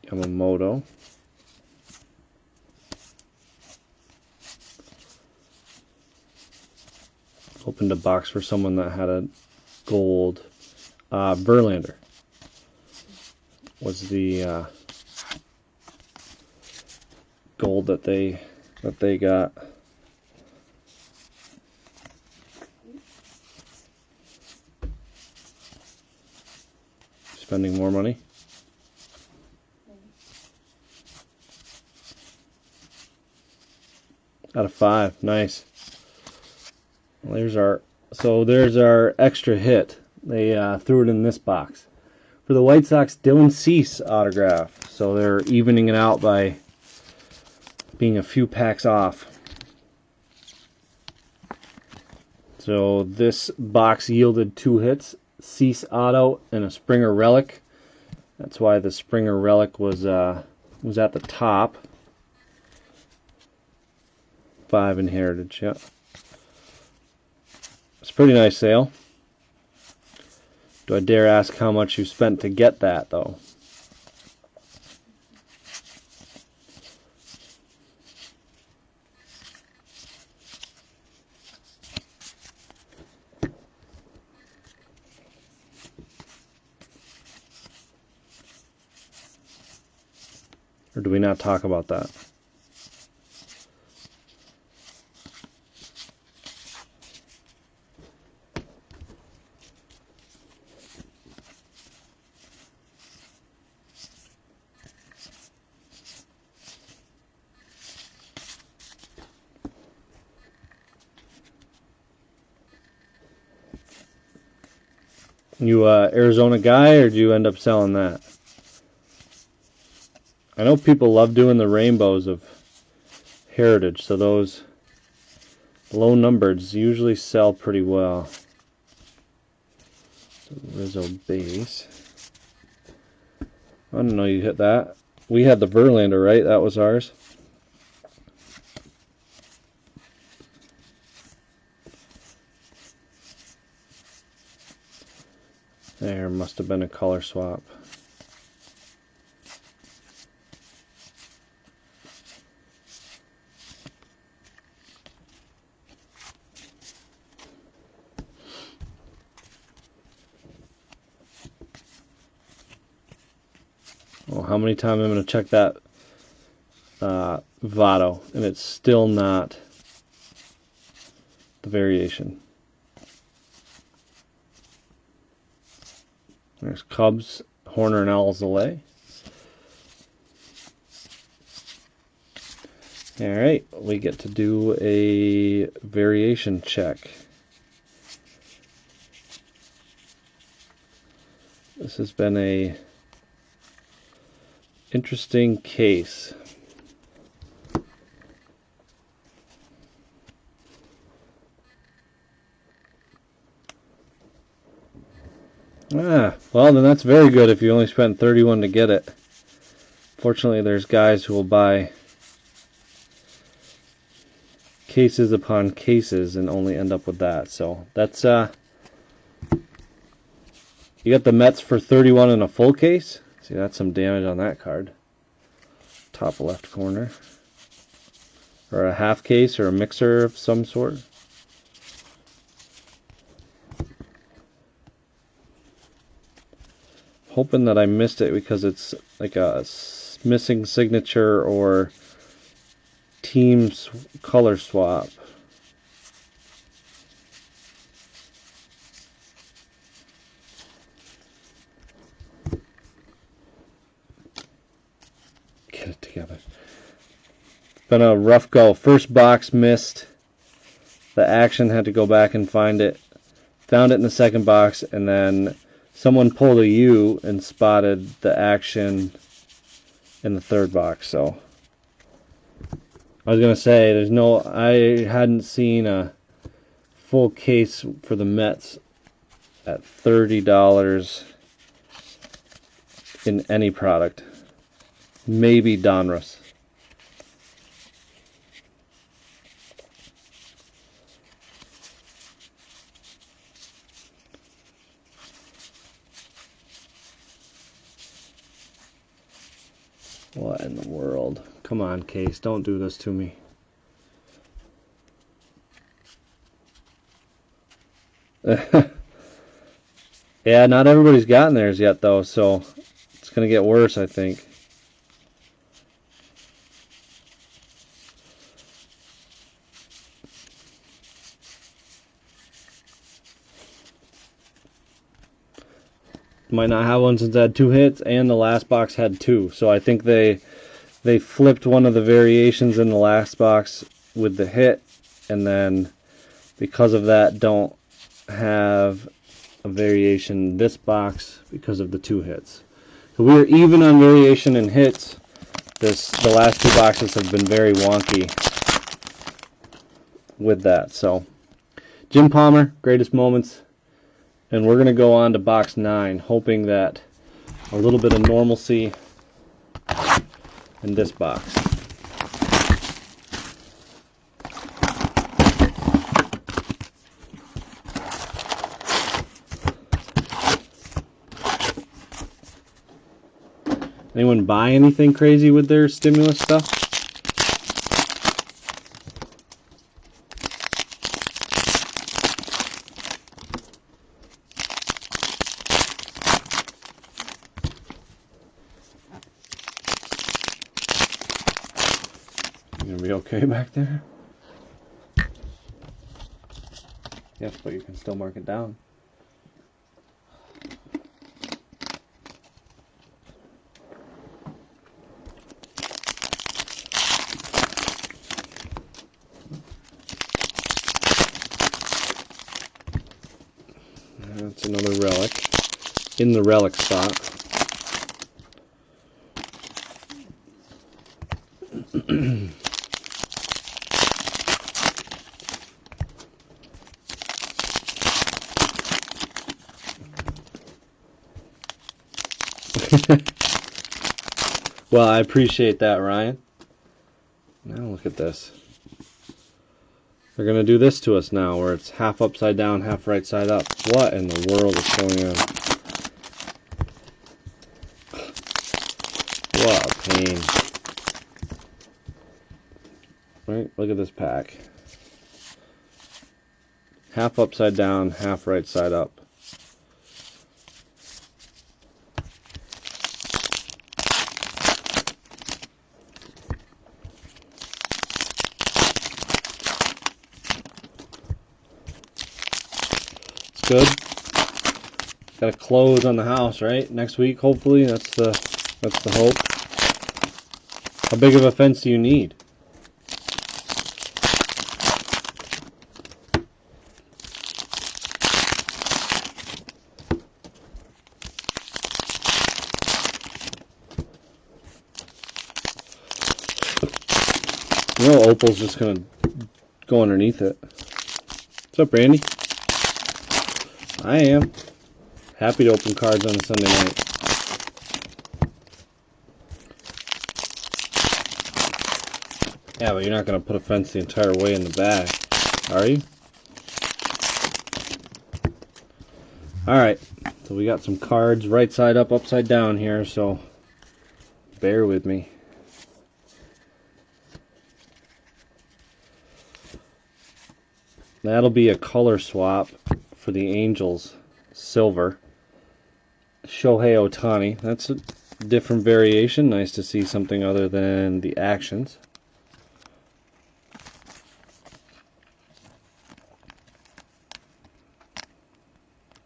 Yamamoto. Opened a box for someone that had a gold. Verlander was the gold that they got. Spending more money. Out of 5, nice. Well, there's our extra hit. They threw it in this box. For the White Sox, Dylan Cease autograph. So they're evening it out by being a few packs off. So this box yielded 2 hits. Cease auto and a Springer relic. That's why the Springer relic was at the top. 5 in Heritage, yeah. It's a pretty nice sale. Do I dare ask how much you spent to get that, though? Or do we not talk about that? You Arizona guy, or do you end up selling that? I know people love doing the rainbows of Heritage, so those low numbers usually sell pretty well. So Rizzo base. I didn't know you hit that. We had the Verlander, right? That was ours. There must have been a color swap. Well, how many times I'm going to check that Votto, and it's still not the variation. There's Cubs, Horner, and Alzolay. Alright, we get to do a variation check. This has been a interesting case. Well, then that's very good if you only spent $31 to get it. Fortunately, there's guys who will buy cases upon cases and only end up with that. So that's you got the Mets for 31 in a full case. See, that's some damage on that card. Top left corner. Or a half case or a mixer of some sort. Hoping that I missed it because it's like a missing signature or team's color swap. Get it together. Been a rough go. First box missed. The action had to go back and find it. Found it in the second box, and then someone pulled a U and spotted the action in the third box. So I was gonna say I hadn't seen a full case for the Mets at $30 in any product. Maybe Donruss. What in the world? Come on, Case, don't do this to me. Yeah, not everybody's gotten theirs yet, though, so it's going to get worse, I think. Might not have one since it had 2 hits, and the last box had 2. So I think they flipped one of the variations in the last box with the hit, and then because of that don't have a variation in this box because of the 2 hits. So we are even on variation and hits. The last 2 boxes have been very wonky with that. So Jim Palmer, greatest moments. And we're going to go on to box 9, hoping that a little bit of normalcy in this box. Anyone buy anything crazy with their stimulus stuff? You gonna be okay back there? Yes, but you can still mark it down. That's another relic in the relic spot. Well, I appreciate that, Ryan. Now look at this. They're going to do this to us now, where it's half upside down, half right side up. What in the world is going on? What a pain. Right, look at this pack. Half upside down, half right side up. It's good. Got to close on the house, right? Next week, hopefully. That's the hope. How big of a fence do you need? You know Opal's just going to go underneath it. What's up, Randy? I am. Happy to open cards on a Sunday night. Yeah, but you're not going to put a fence the entire way in the bag, are you? Alright, so we got some cards right side up, upside down here, so bear with me. That'll be a color swap for the Angels silver. Shohei Ohtani. That's a different variation. Nice to see something other than the actions.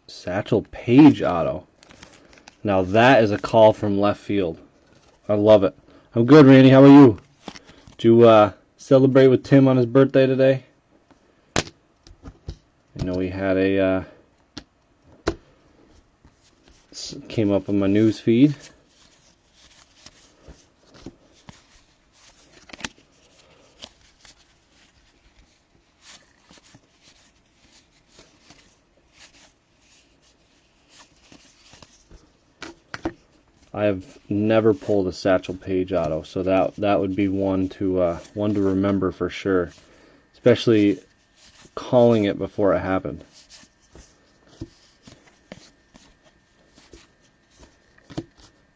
Satchel Paige auto. Now that is a call from left field. I love it. I'm good, Randy. How are you? Did you celebrate with Tim on his birthday today? I know he had a came up on my news feed. I have never pulled a Satchel Paige auto, so that would be one to remember for sure, especially calling it before it happened.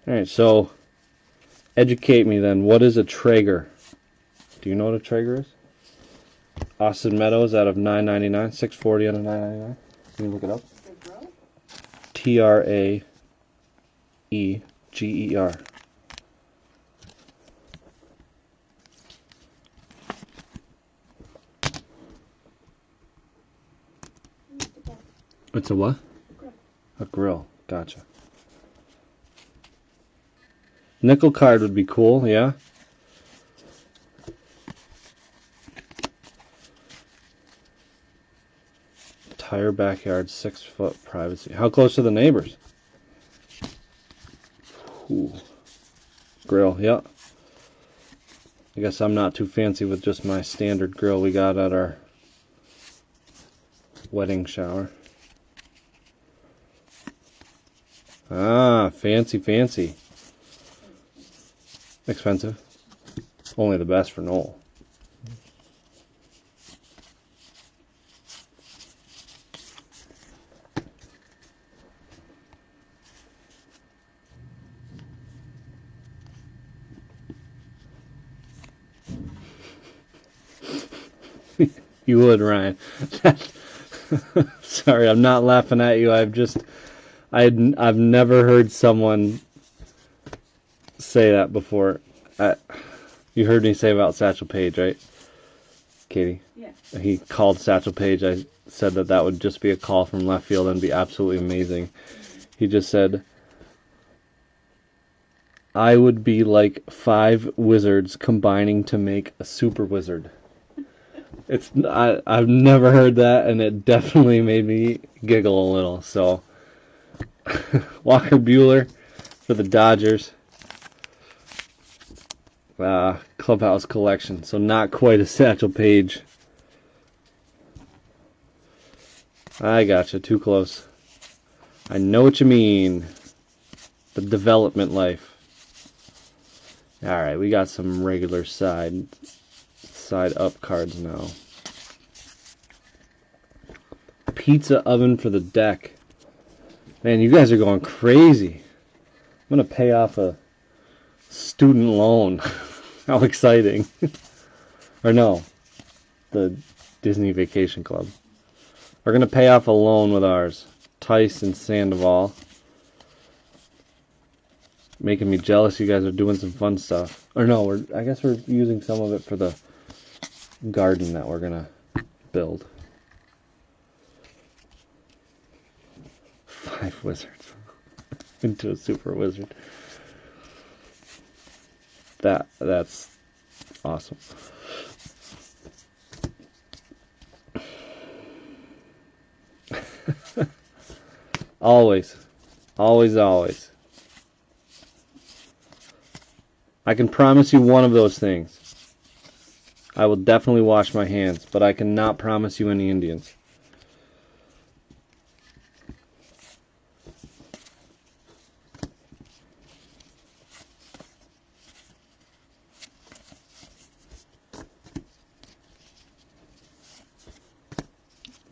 Alright, so educate me then. What is a Traeger? Do you know what a Traeger is? Austin Meadows out of $9.99, $6.40 out of $9.99. Can you look it up? Traeger. It's a what? A grill. Gotcha. Nickel card would be cool, yeah. Entire backyard, 6-foot privacy. How close are the neighbors? Ooh. Grill, yeah. I guess I'm not too fancy with just my standard grill we got at our wedding shower. Ah, fancy, fancy. Expensive. Only the best for Noel. You would, Ryan. Sorry, I'm not laughing at you. I've never heard someone say that before. You heard me say about Satchel Paige, right, Katie? Yeah. He called Satchel Paige. I said that would just be a call from left field and be absolutely amazing. He just said, I would be like 5 wizards combining to make a super wizard. I've never heard that, and it definitely made me giggle a little. So, Walker Buehler for the Dodgers. Clubhouse collection, so not quite a Satchel Paige. I gotcha, too close. I know what you mean. The development life. Alright, we got some regular side up cards now. Pizza oven for the deck. Man, you guys are going crazy. I'm going to pay off a student loan. How exciting. Or no, the Disney Vacation Club. We're going to pay off a loan with ours. Tice and Sandoval. Making me jealous. You guys are doing some fun stuff. Or no, I guess we're using some of it for the garden that we're going to build. 5 wizards into a super wizard. That's awesome. Always. Always, always. I can promise you one of those things. I will definitely wash my hands, but I cannot promise you any Indians.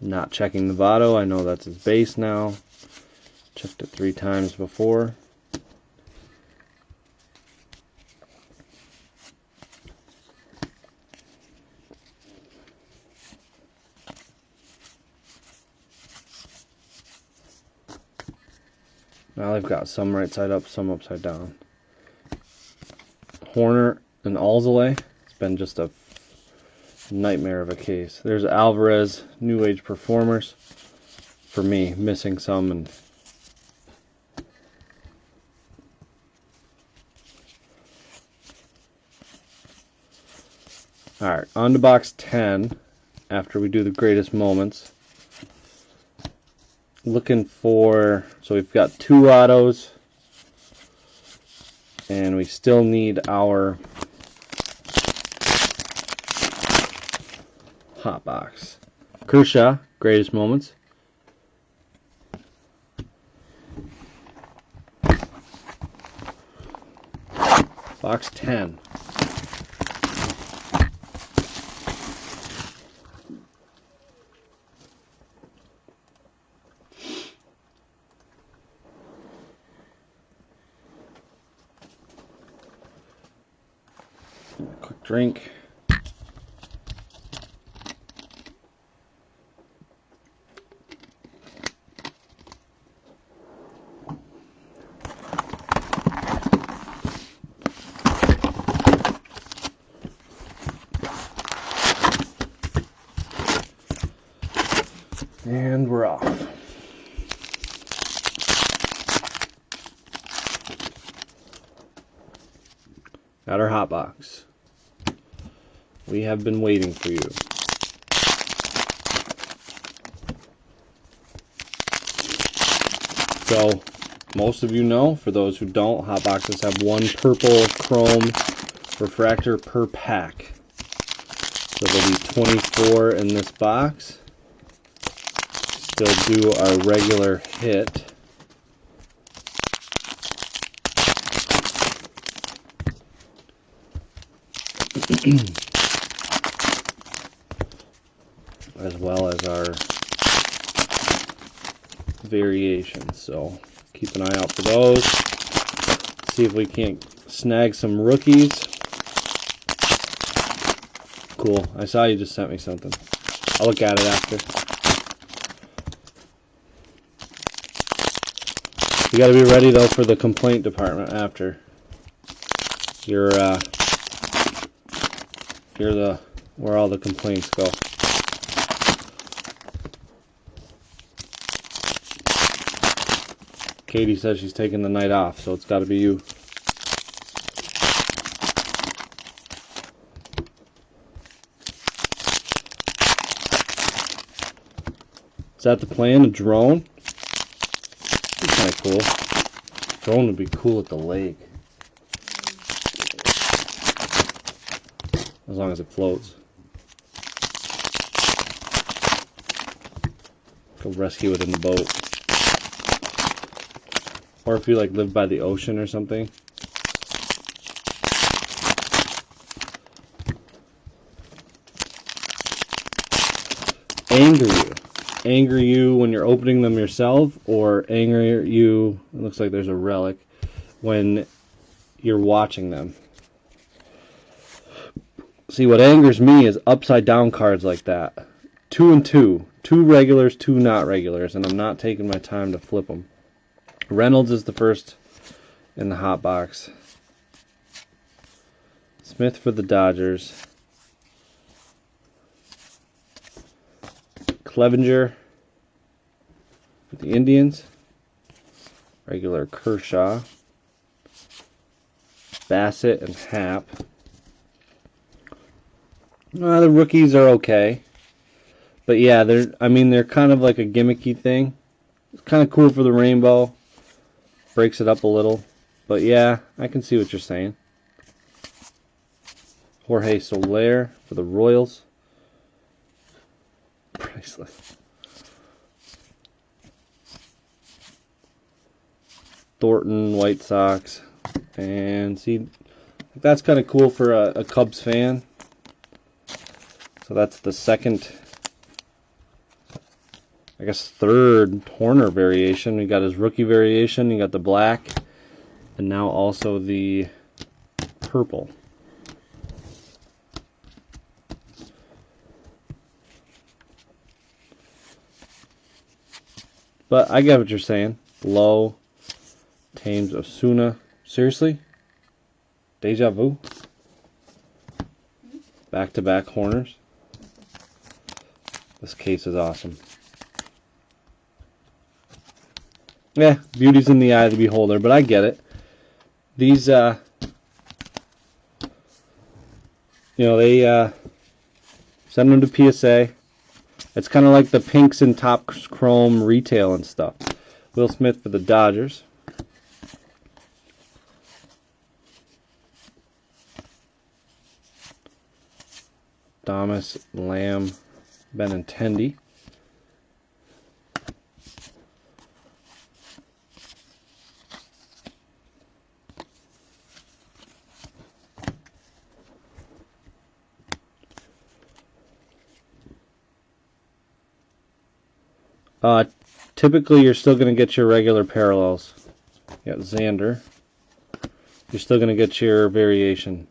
Not checking the Votto. I know that's his base now. Checked it 3 times before. Now I've got some right side up, some upside down. Horner and Alzolay. It's been just a nightmare of a case. There's Alvarez, New Age Performers. For me, missing some. And alright, on to box 10 after we do the greatest moments. Looking for, so we've got 2 autos, and we still need our hot box. Kershaw, greatest moments. Box 10. Quick drink. And we're off. Got our hot box. We have been waiting for you. So, most of you know, for those who don't, hot boxes have 1 purple chrome refractor per pack. So there'll be 24 in this box. Still do our regular hit. As well as our variations. So keep an eye out for those. See if we can't snag some rookies. Cool. I saw you just sent me something. I'll look at it after. You gotta be ready though for the complaint department after. You're the where all the complaints go. Katie says she's taking the night off, so it's gotta be you. Is that the plan? A drone? That's kind of cool. Drone would be cool at the lake. As long as it floats. Go rescue it in the boat. Or if you like live by the ocean or something. anger you when you're opening them yourself, or anger you, it looks like there's a relic, when you're watching them. See, what angers me is upside down cards like that. 2 and 2. 2 regulars, 2 not regulars, and I'm not taking my time to flip them. Reynolds is the first in the hot box. Smith for the Dodgers. Clevenger for the Indians. Regular Kershaw. Bassett and Happ. The rookies are okay. But yeah, they're kind of like a gimmicky thing. It's kind of cool for the rainbow. Breaks it up a little. But yeah, I can see what you're saying. Jorge Soler for the Royals. Priceless. Thornton, White Sox. And see, that's kind of cool for a Cubs fan. So that's the second, I guess third Horner variation. We got his rookie variation, you got the black, and now also the purple. But I get what you're saying. Low, Thames, Osuna. Seriously? Deja vu? Back-to-back Horners. This case is awesome. Yeah, beauty's in the eye of the beholder, but I get it. These, they send them to PSA. It's kind of like the pinks and top chrome retail and stuff. Will Smith for the Dodgers. Thomas, Lamb, Benintendi. Typically, you're still going to get your regular parallels. You got Xander. You're still going to get your variation.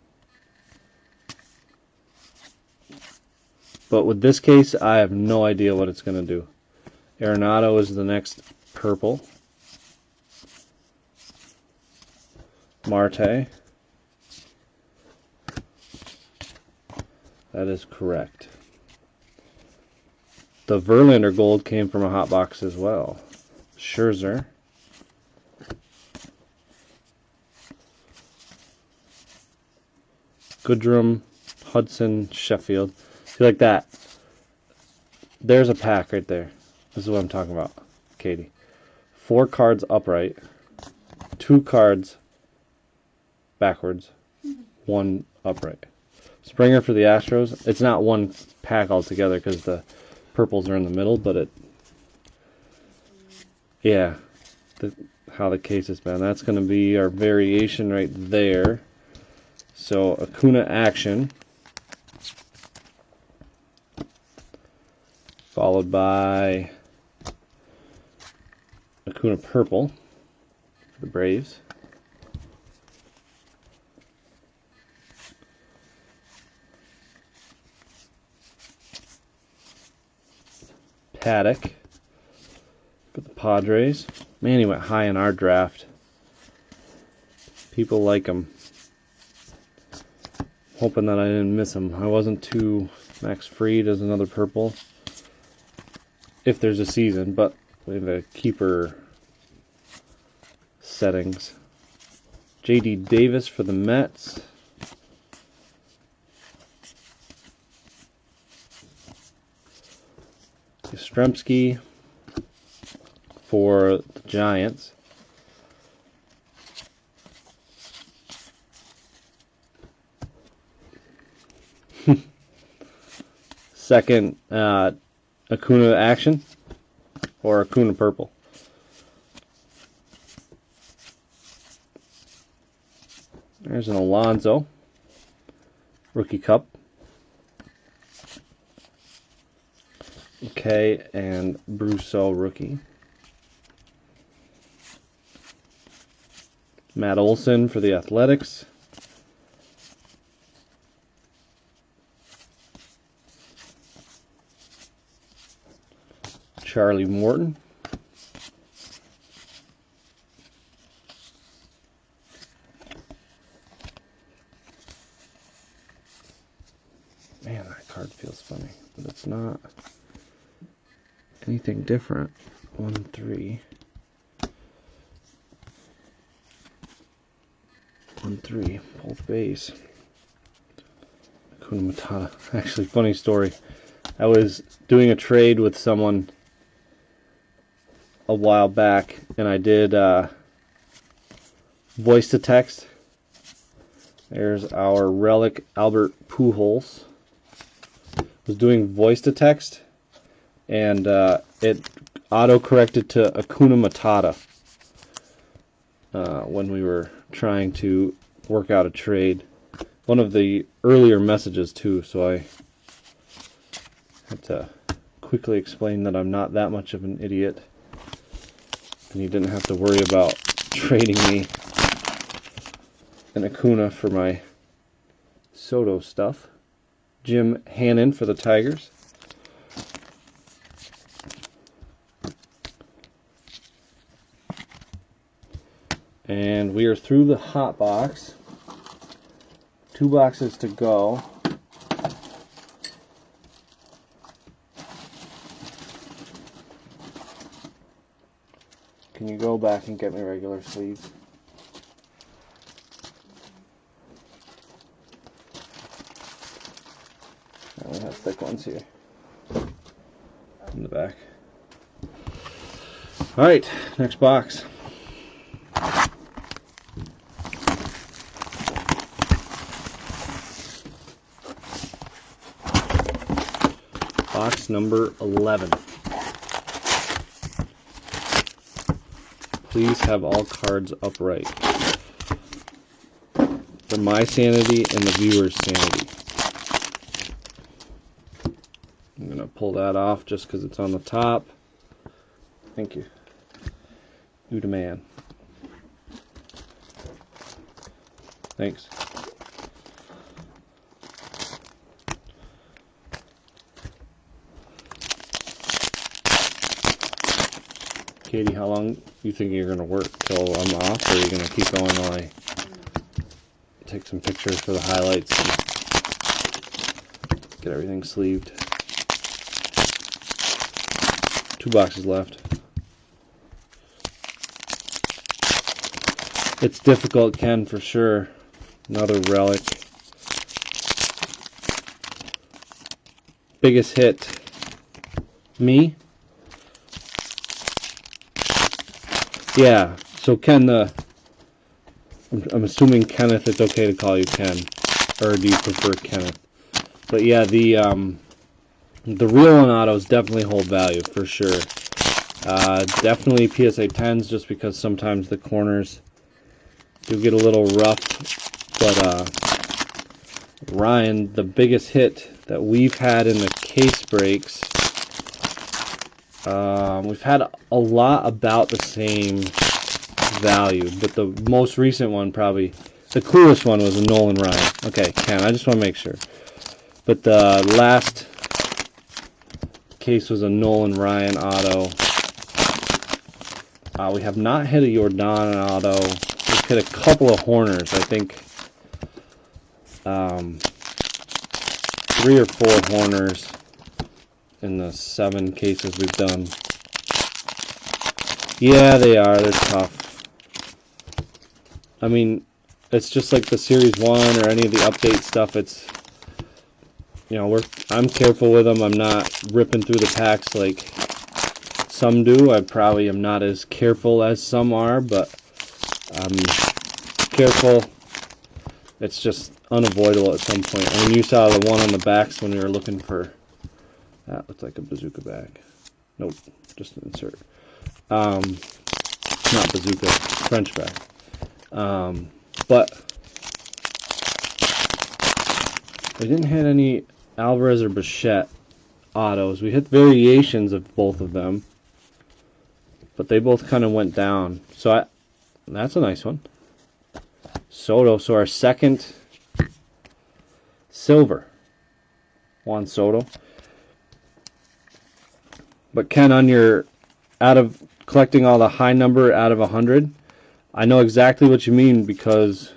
But with this case, I have no idea what it's going to do. Arenado is the next purple. Marte. That is correct. The Verlander gold came from a hot box as well. Scherzer. Goodrum, Hudson, Sheffield. See, like that. There's a pack right there. This is what I'm talking about, Katie. 4 cards upright. 2 cards backwards. 1 upright. Springer for the Astros. It's not one pack altogether because the purples are in the middle, but how the case has been. That's going to be our variation right there. So Acuna Action, followed by Acuna Purple for the Braves. Paddock for the Padres. Man, he went high in our draft. People like him. Hoping that I didn't miss him. I wasn't too. Max Fried is another purple. If there's a season, but we have a keeper settings. J.D. Davis for the Mets. Yastrzemski for the Giants. Second, Acuna Action or Acuna Purple. There's an Alonso Rookie Cup. Okay, and Brousseau rookie. Matt Olson for the Athletics. Charlie Morton. Man, that card feels funny, but it's not anything different. 1-3. 1-3, both base. Hakuna Matata. Actually, funny story. I was doing a trade with someone a while back, and I did voice to text. There's our relic Albert Pujols. Was doing voice to text, and it auto-corrected to Hakuna Matata when we were trying to work out a trade. One of the earlier messages, too, so I had to quickly explain that I'm not that much of an idiot, and you didn't have to worry about trading me an Acuna for my Soto stuff. Jim Hannon for the Tigers. And we are through the hot box. 2 boxes to go. Can you go back and get me regular sleeves? We have thick ones here in the back. Alright, next box. Box number 11. Please have all cards upright. For my sanity and the viewer's sanity. I'm going to pull that off just because it's on the top. Thank you. You demand. Thanks. Katie, how long you think you're going to work till I'm off, or are you going to keep going while I take some pictures for the highlights and get everything sleeved? 2 boxes left. It's difficult, Ken, for sure. Another relic. Biggest hit. Me? Yeah, so Ken, I'm assuming Kenneth, it's okay to call you Ken, or do you prefer Kenneth? But yeah, the real on autos definitely hold value, for sure. Definitely PSA 10s, just because sometimes the corners do get a little rough, but Ryan, the biggest hit that we've had in the case breaks, we've had a lot about the same value, but the most recent one, probably the coolest one, was a Nolan Ryan. Okay, Ken, I just want to make sure. But the last case was a Nolan Ryan auto. We have not hit a Jordan auto. We've hit a couple of Horners, I think. 3 or 4 Horners in the 7 cases we've done. Yeah, they are. They're tough. I mean, it's just like the Series 1 or any of the update stuff. It's, you know, I'm careful with them. I'm not ripping through the packs like some do. I probably am not as careful as some are, but I'm careful. It's just unavoidable at some point. I mean, you saw the one on the backs when we were looking for... That looked like a bazooka bag. Nope, just an insert. Not bazooka, French bag. But we didn't hit any Alvarez or Bichette autos. We hit variations of both of them, but they both kind of went down. So that's a nice one. Soto. So our second silver. Juan Soto. But Ken, on your out of collecting all the high number out of 100, I know exactly what you mean, because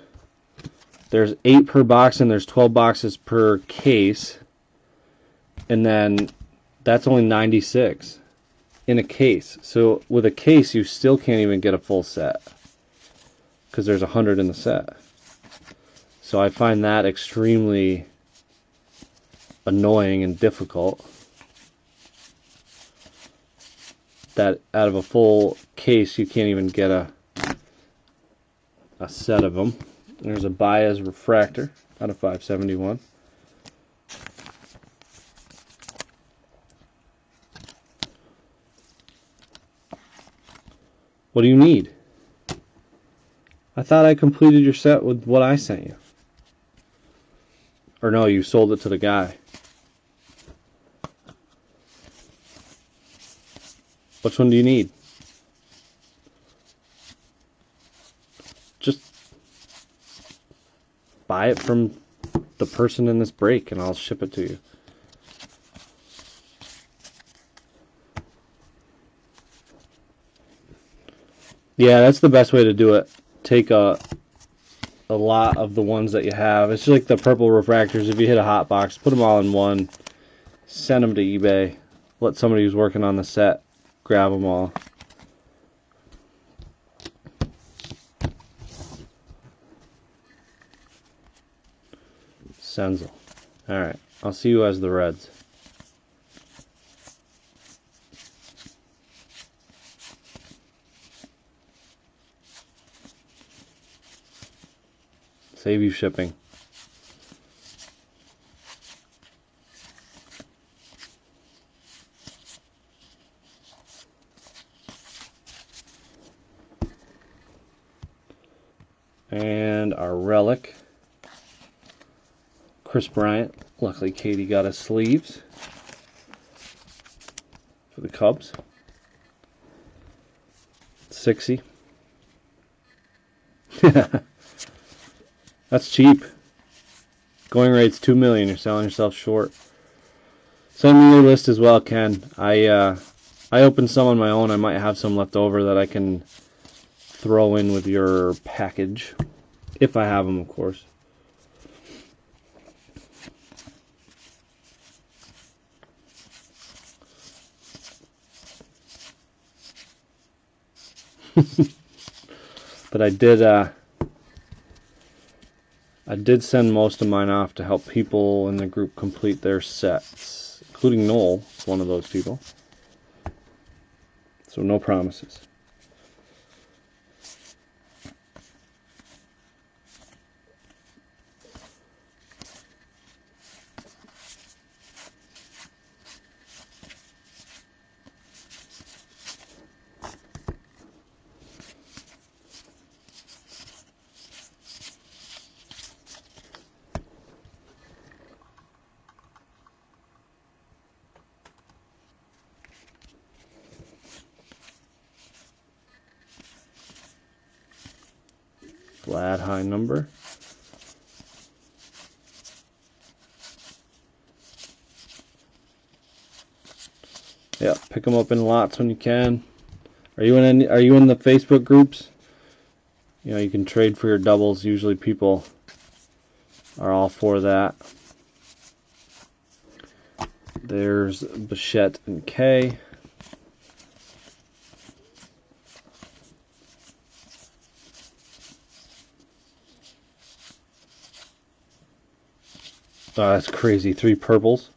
there's 8 per box and there's 12 boxes per case, and then that's only 96 in a case. So with a case, you still can't even get a full set because there's 100 in the set. So I find that extremely annoying and difficult, that out of a full case you can't even get a set of them. There's a Baez refractor out of 571. What do you need? I thought I completed your set with what I sent you. Or no, you sold it to the guy. Which one do you need? Just buy it from the person in this break and I'll ship it to you. Yeah, that's the best way to do it. Take a lot of the ones that you have. It's just like the purple refractors. If you hit a hot box, put them all in one, send them to eBay, let somebody who's working on the set grab them all. Senzel. Alright, I'll see you as the Reds. Save you shipping. And our relic, Chris Bryant. Luckily Katie got his sleeves for the Cubs. 60. That's cheap. Going rate's $2 million. You're selling yourself short. Send me your list as well, Ken. I opened some on my own. I might have some left over that I can throw in with your package, if I have them, of course. But I did send most of mine off to help people in the group complete their sets, including Noel, one of those people. So no promises. Flat high number. Yeah, pick them up in lots when you can. Are you in the Facebook groups? You know, you can trade for your doubles. Usually people are all for that. There's Bichette and K. Oh, that's crazy. 3 purples.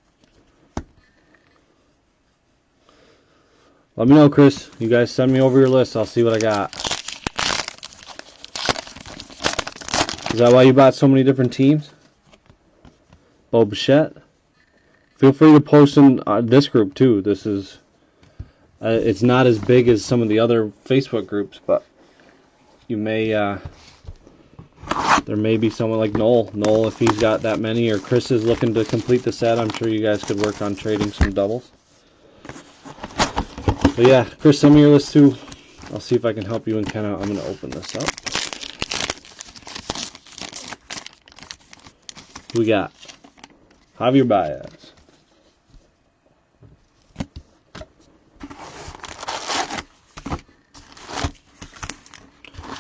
Let me know, Chris. You guys send me over your list. I'll see what I got. Is that why you bought so many different teams? Bo Bichette? Feel free to post in this group, too. This is... it's not as big as some of the other Facebook groups, but you may There may be someone like Noel. Noel, if he's got that many, or Chris is looking to complete the set, I'm sure you guys could work on trading some doubles. But yeah, Chris, send me your list too. I'll see if I can help you and Ken out. I'm going to open this up. Who we got? Javier Baez.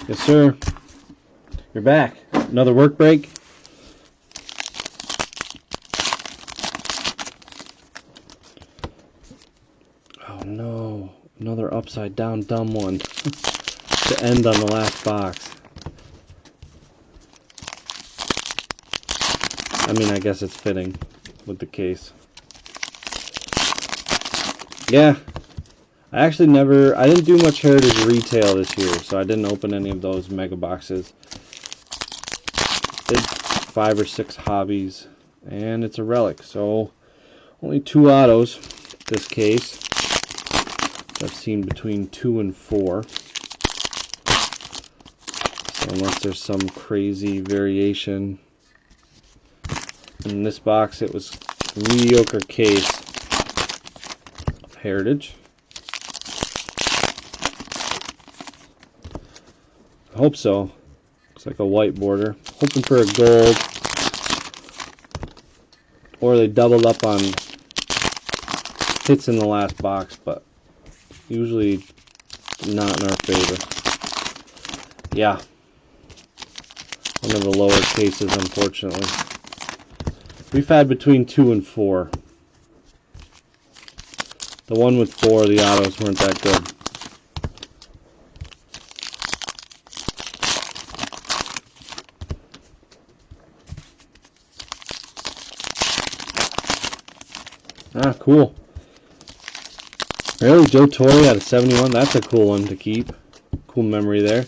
Yes, sir. You're back. Another work break. Oh no. Another upside down dumb one. To end on the last box. I mean, I guess it's fitting with the case. Yeah. I didn't do much Heritage retail this year, so I didn't open any of those mega boxes. Did 5 or 6 hobbies, and it's a relic, so only 2 autos this case. I've seen between 2 and 4. So unless there's some crazy variation. In this box, it was a mediocre case of Heritage. I hope so. Looks like a white border. Hoping for a gold. Or they doubled up on hits in the last box, but usually not in our favor. Yeah. One of the lower cases, unfortunately. We've had between 2 and 4. The one with 4, the autos weren't that good. Ah, cool. Really? Joe Torre out of 71? That's a cool one to keep. Cool memory there.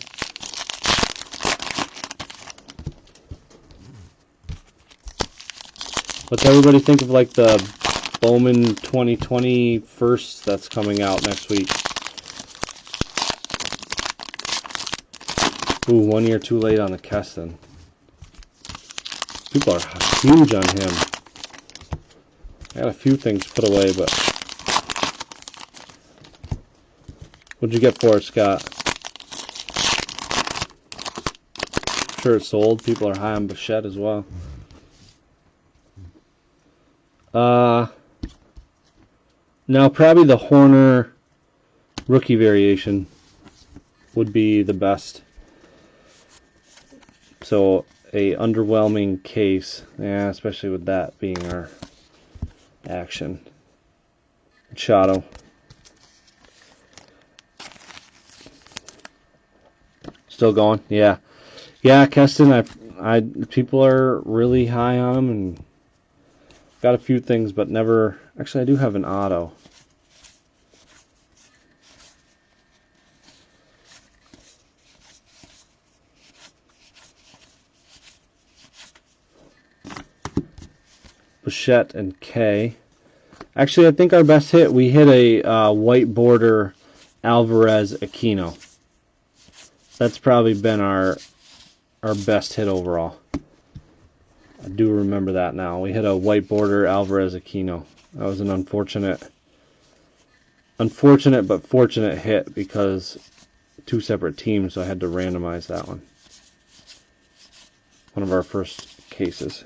What's everybody think of like the Bowman 2020 first that's coming out next week? Ooh, 1 year too late on the Keston. People are huge on him. I got a few things put away, but what'd you get for it, Scott? I'm sure it's sold. People are high on Bichette as well. Now probably the Horner rookie variation would be the best. So a underwhelming case, yeah, especially with that being our action. Machado. Still going? Yeah. Yeah, Keston, people are really high on him, and got a few things, but never. Actually, I do have an auto. Bichette and K. Actually, I think our best hit, we hit a white border Alvarez Aquino. That's probably been our best hit overall. I do remember that now. We hit a white border Alvarez Aquino. That was an unfortunate but fortunate hit because 2 separate teams, so I had to randomize that one. One of our first cases.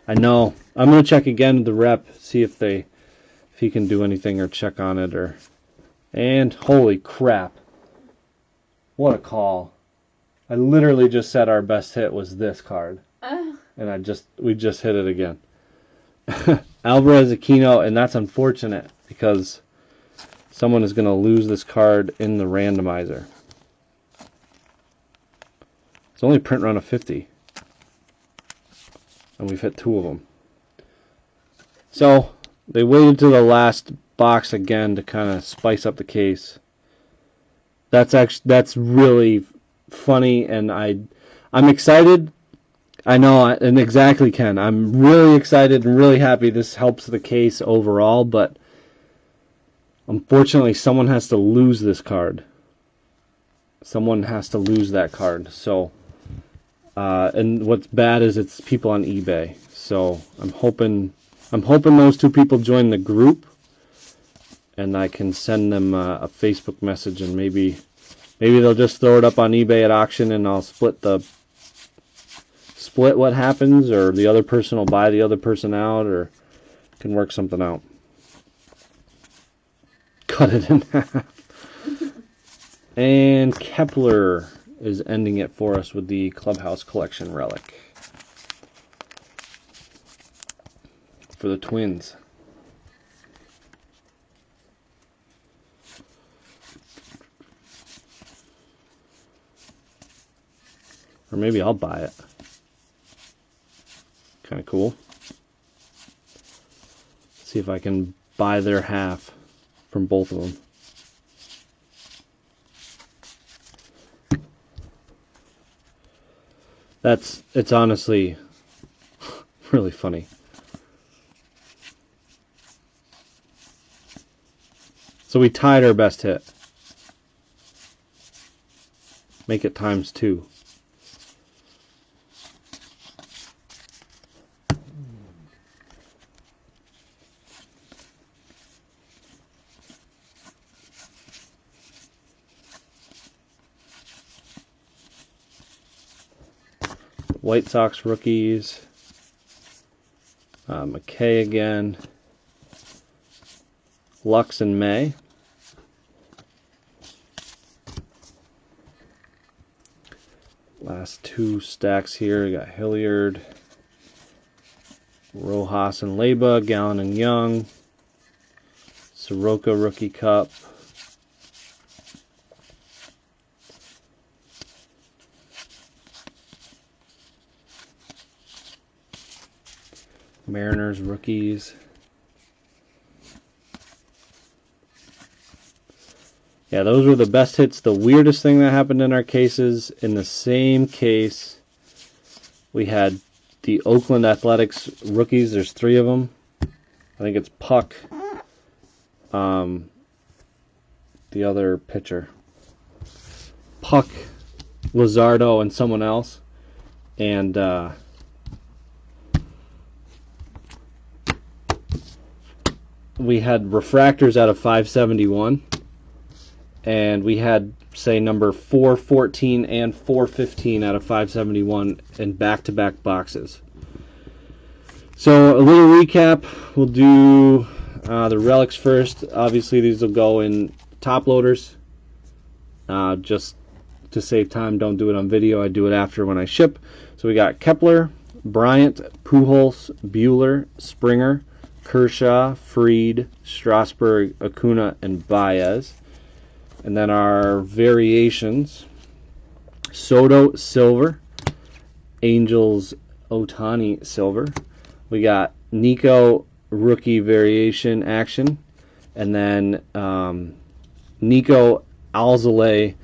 I know. I'm gonna check again the rep, see if he can do anything or check on it or. And holy crap! What a call! I literally just said our best hit was this card, and we just hit it again. Alvarez Aquino, and that's unfortunate because someone is gonna lose this card in the randomizer. It's only a print run of 50. And we've hit 2 of them. So they waited to the last box again to kind of spice up the case. That's really funny, and I'm excited. I know, and exactly, Ken. I'm really excited and really happy this helps the case overall, but unfortunately someone has to lose this card. Someone has to lose that card. So And what's bad is it's people on eBay. So I'm hoping those two people join the group, and I can send them a Facebook message, and maybe they'll just throw it up on eBay at auction, and I'll split what happens, or the other person will buy the other person out, or can work something out. Cut it in half. And Kepler is ending it for us with the Clubhouse Collection relic for the Twins. Or maybe I'll buy it. Kind of cool. See if I can buy their half from both of them. It's honestly really funny. So we tied our best hit. Make it times 2. White Sox rookies. McKay again. Lux and May. Last 2 stacks here. We got Hilliard, Rojas and Leyba, Gallen and Young, Soroka Rookie Cup. Mariners rookies. Yeah, those were the best hits. The weirdest thing that happened in our cases, in the same case, we had the Oakland Athletics rookies. There's 3 of them. I think it's Puck, the other pitcher, Puck, Luzardo, and someone else. And we had refractors out of 571, and we had, say, number 414 and 415 out of 571 in back-to-back boxes. So a little recap. We'll do the relics first. Obviously, these will go in top loaders. Just to save time, don't do it on video. I do it after when I ship. So we got Kepler, Bryant, Pujols, Buehler, Springer, Kershaw, Fried, Strasburg, Acuna, and Baez. And then our variations: Soto, Silver, Angels, Ohtani, Silver. We got Nico, rookie variation action. And then Nico Alzolay,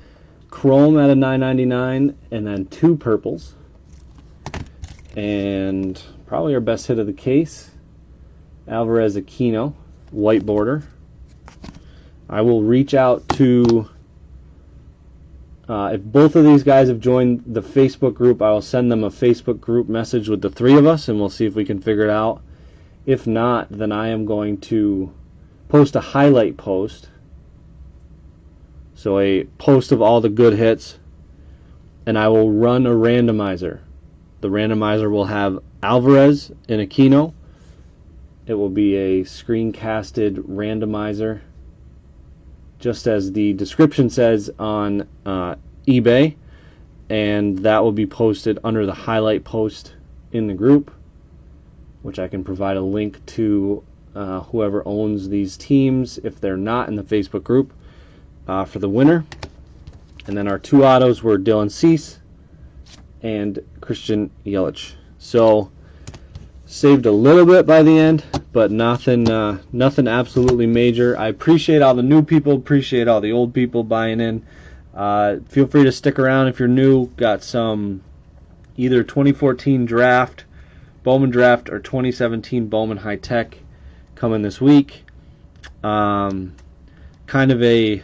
Chrome out of 999, and then 2 purples. And probably our best hit of the case, Alvarez Aquino, white border. I will reach out to, if both of these guys have joined the Facebook group, I will send them a Facebook group message with the 3 of us, and we'll see if we can figure it out. If not, then I am going to post a highlight post. So a post of all the good hits, and I will run a randomizer. The randomizer will have Alvarez and Aquino. It will be a screencasted randomizer, just as the description says on eBay, and that will be posted under the highlight post in the group, which I can provide a link to whoever owns these teams if they're not in the Facebook group for the winner. And then our 2 autos were Dylan Cease and Christian Yelich. So saved a little bit by the end, but nothing absolutely major. I appreciate all the new people, appreciate all the old people buying in. Feel free to stick around if you're new. Got some either 2014 draft, Bowman draft, or 2017 Bowman High Tech coming this week. Kind of a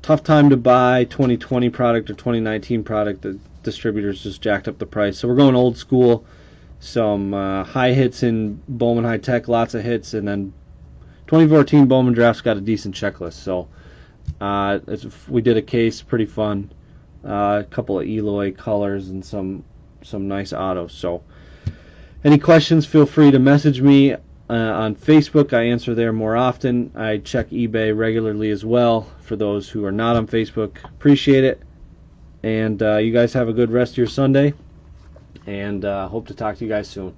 tough time to buy 2020 product or 2019 product. The distributors just jacked up the price. So we're going old school. Some high hits in Bowman High Tech, lots of hits, and then 2014 Bowman Draft's got a decent checklist. So we did a case, pretty fun. A couple of Eloy colors and some nice autos. So any questions, feel free to message me on Facebook. I answer there more often. I check eBay regularly as well for those who are not on Facebook. Appreciate it. And you guys have a good rest of your Sunday. And hope to talk to you guys soon.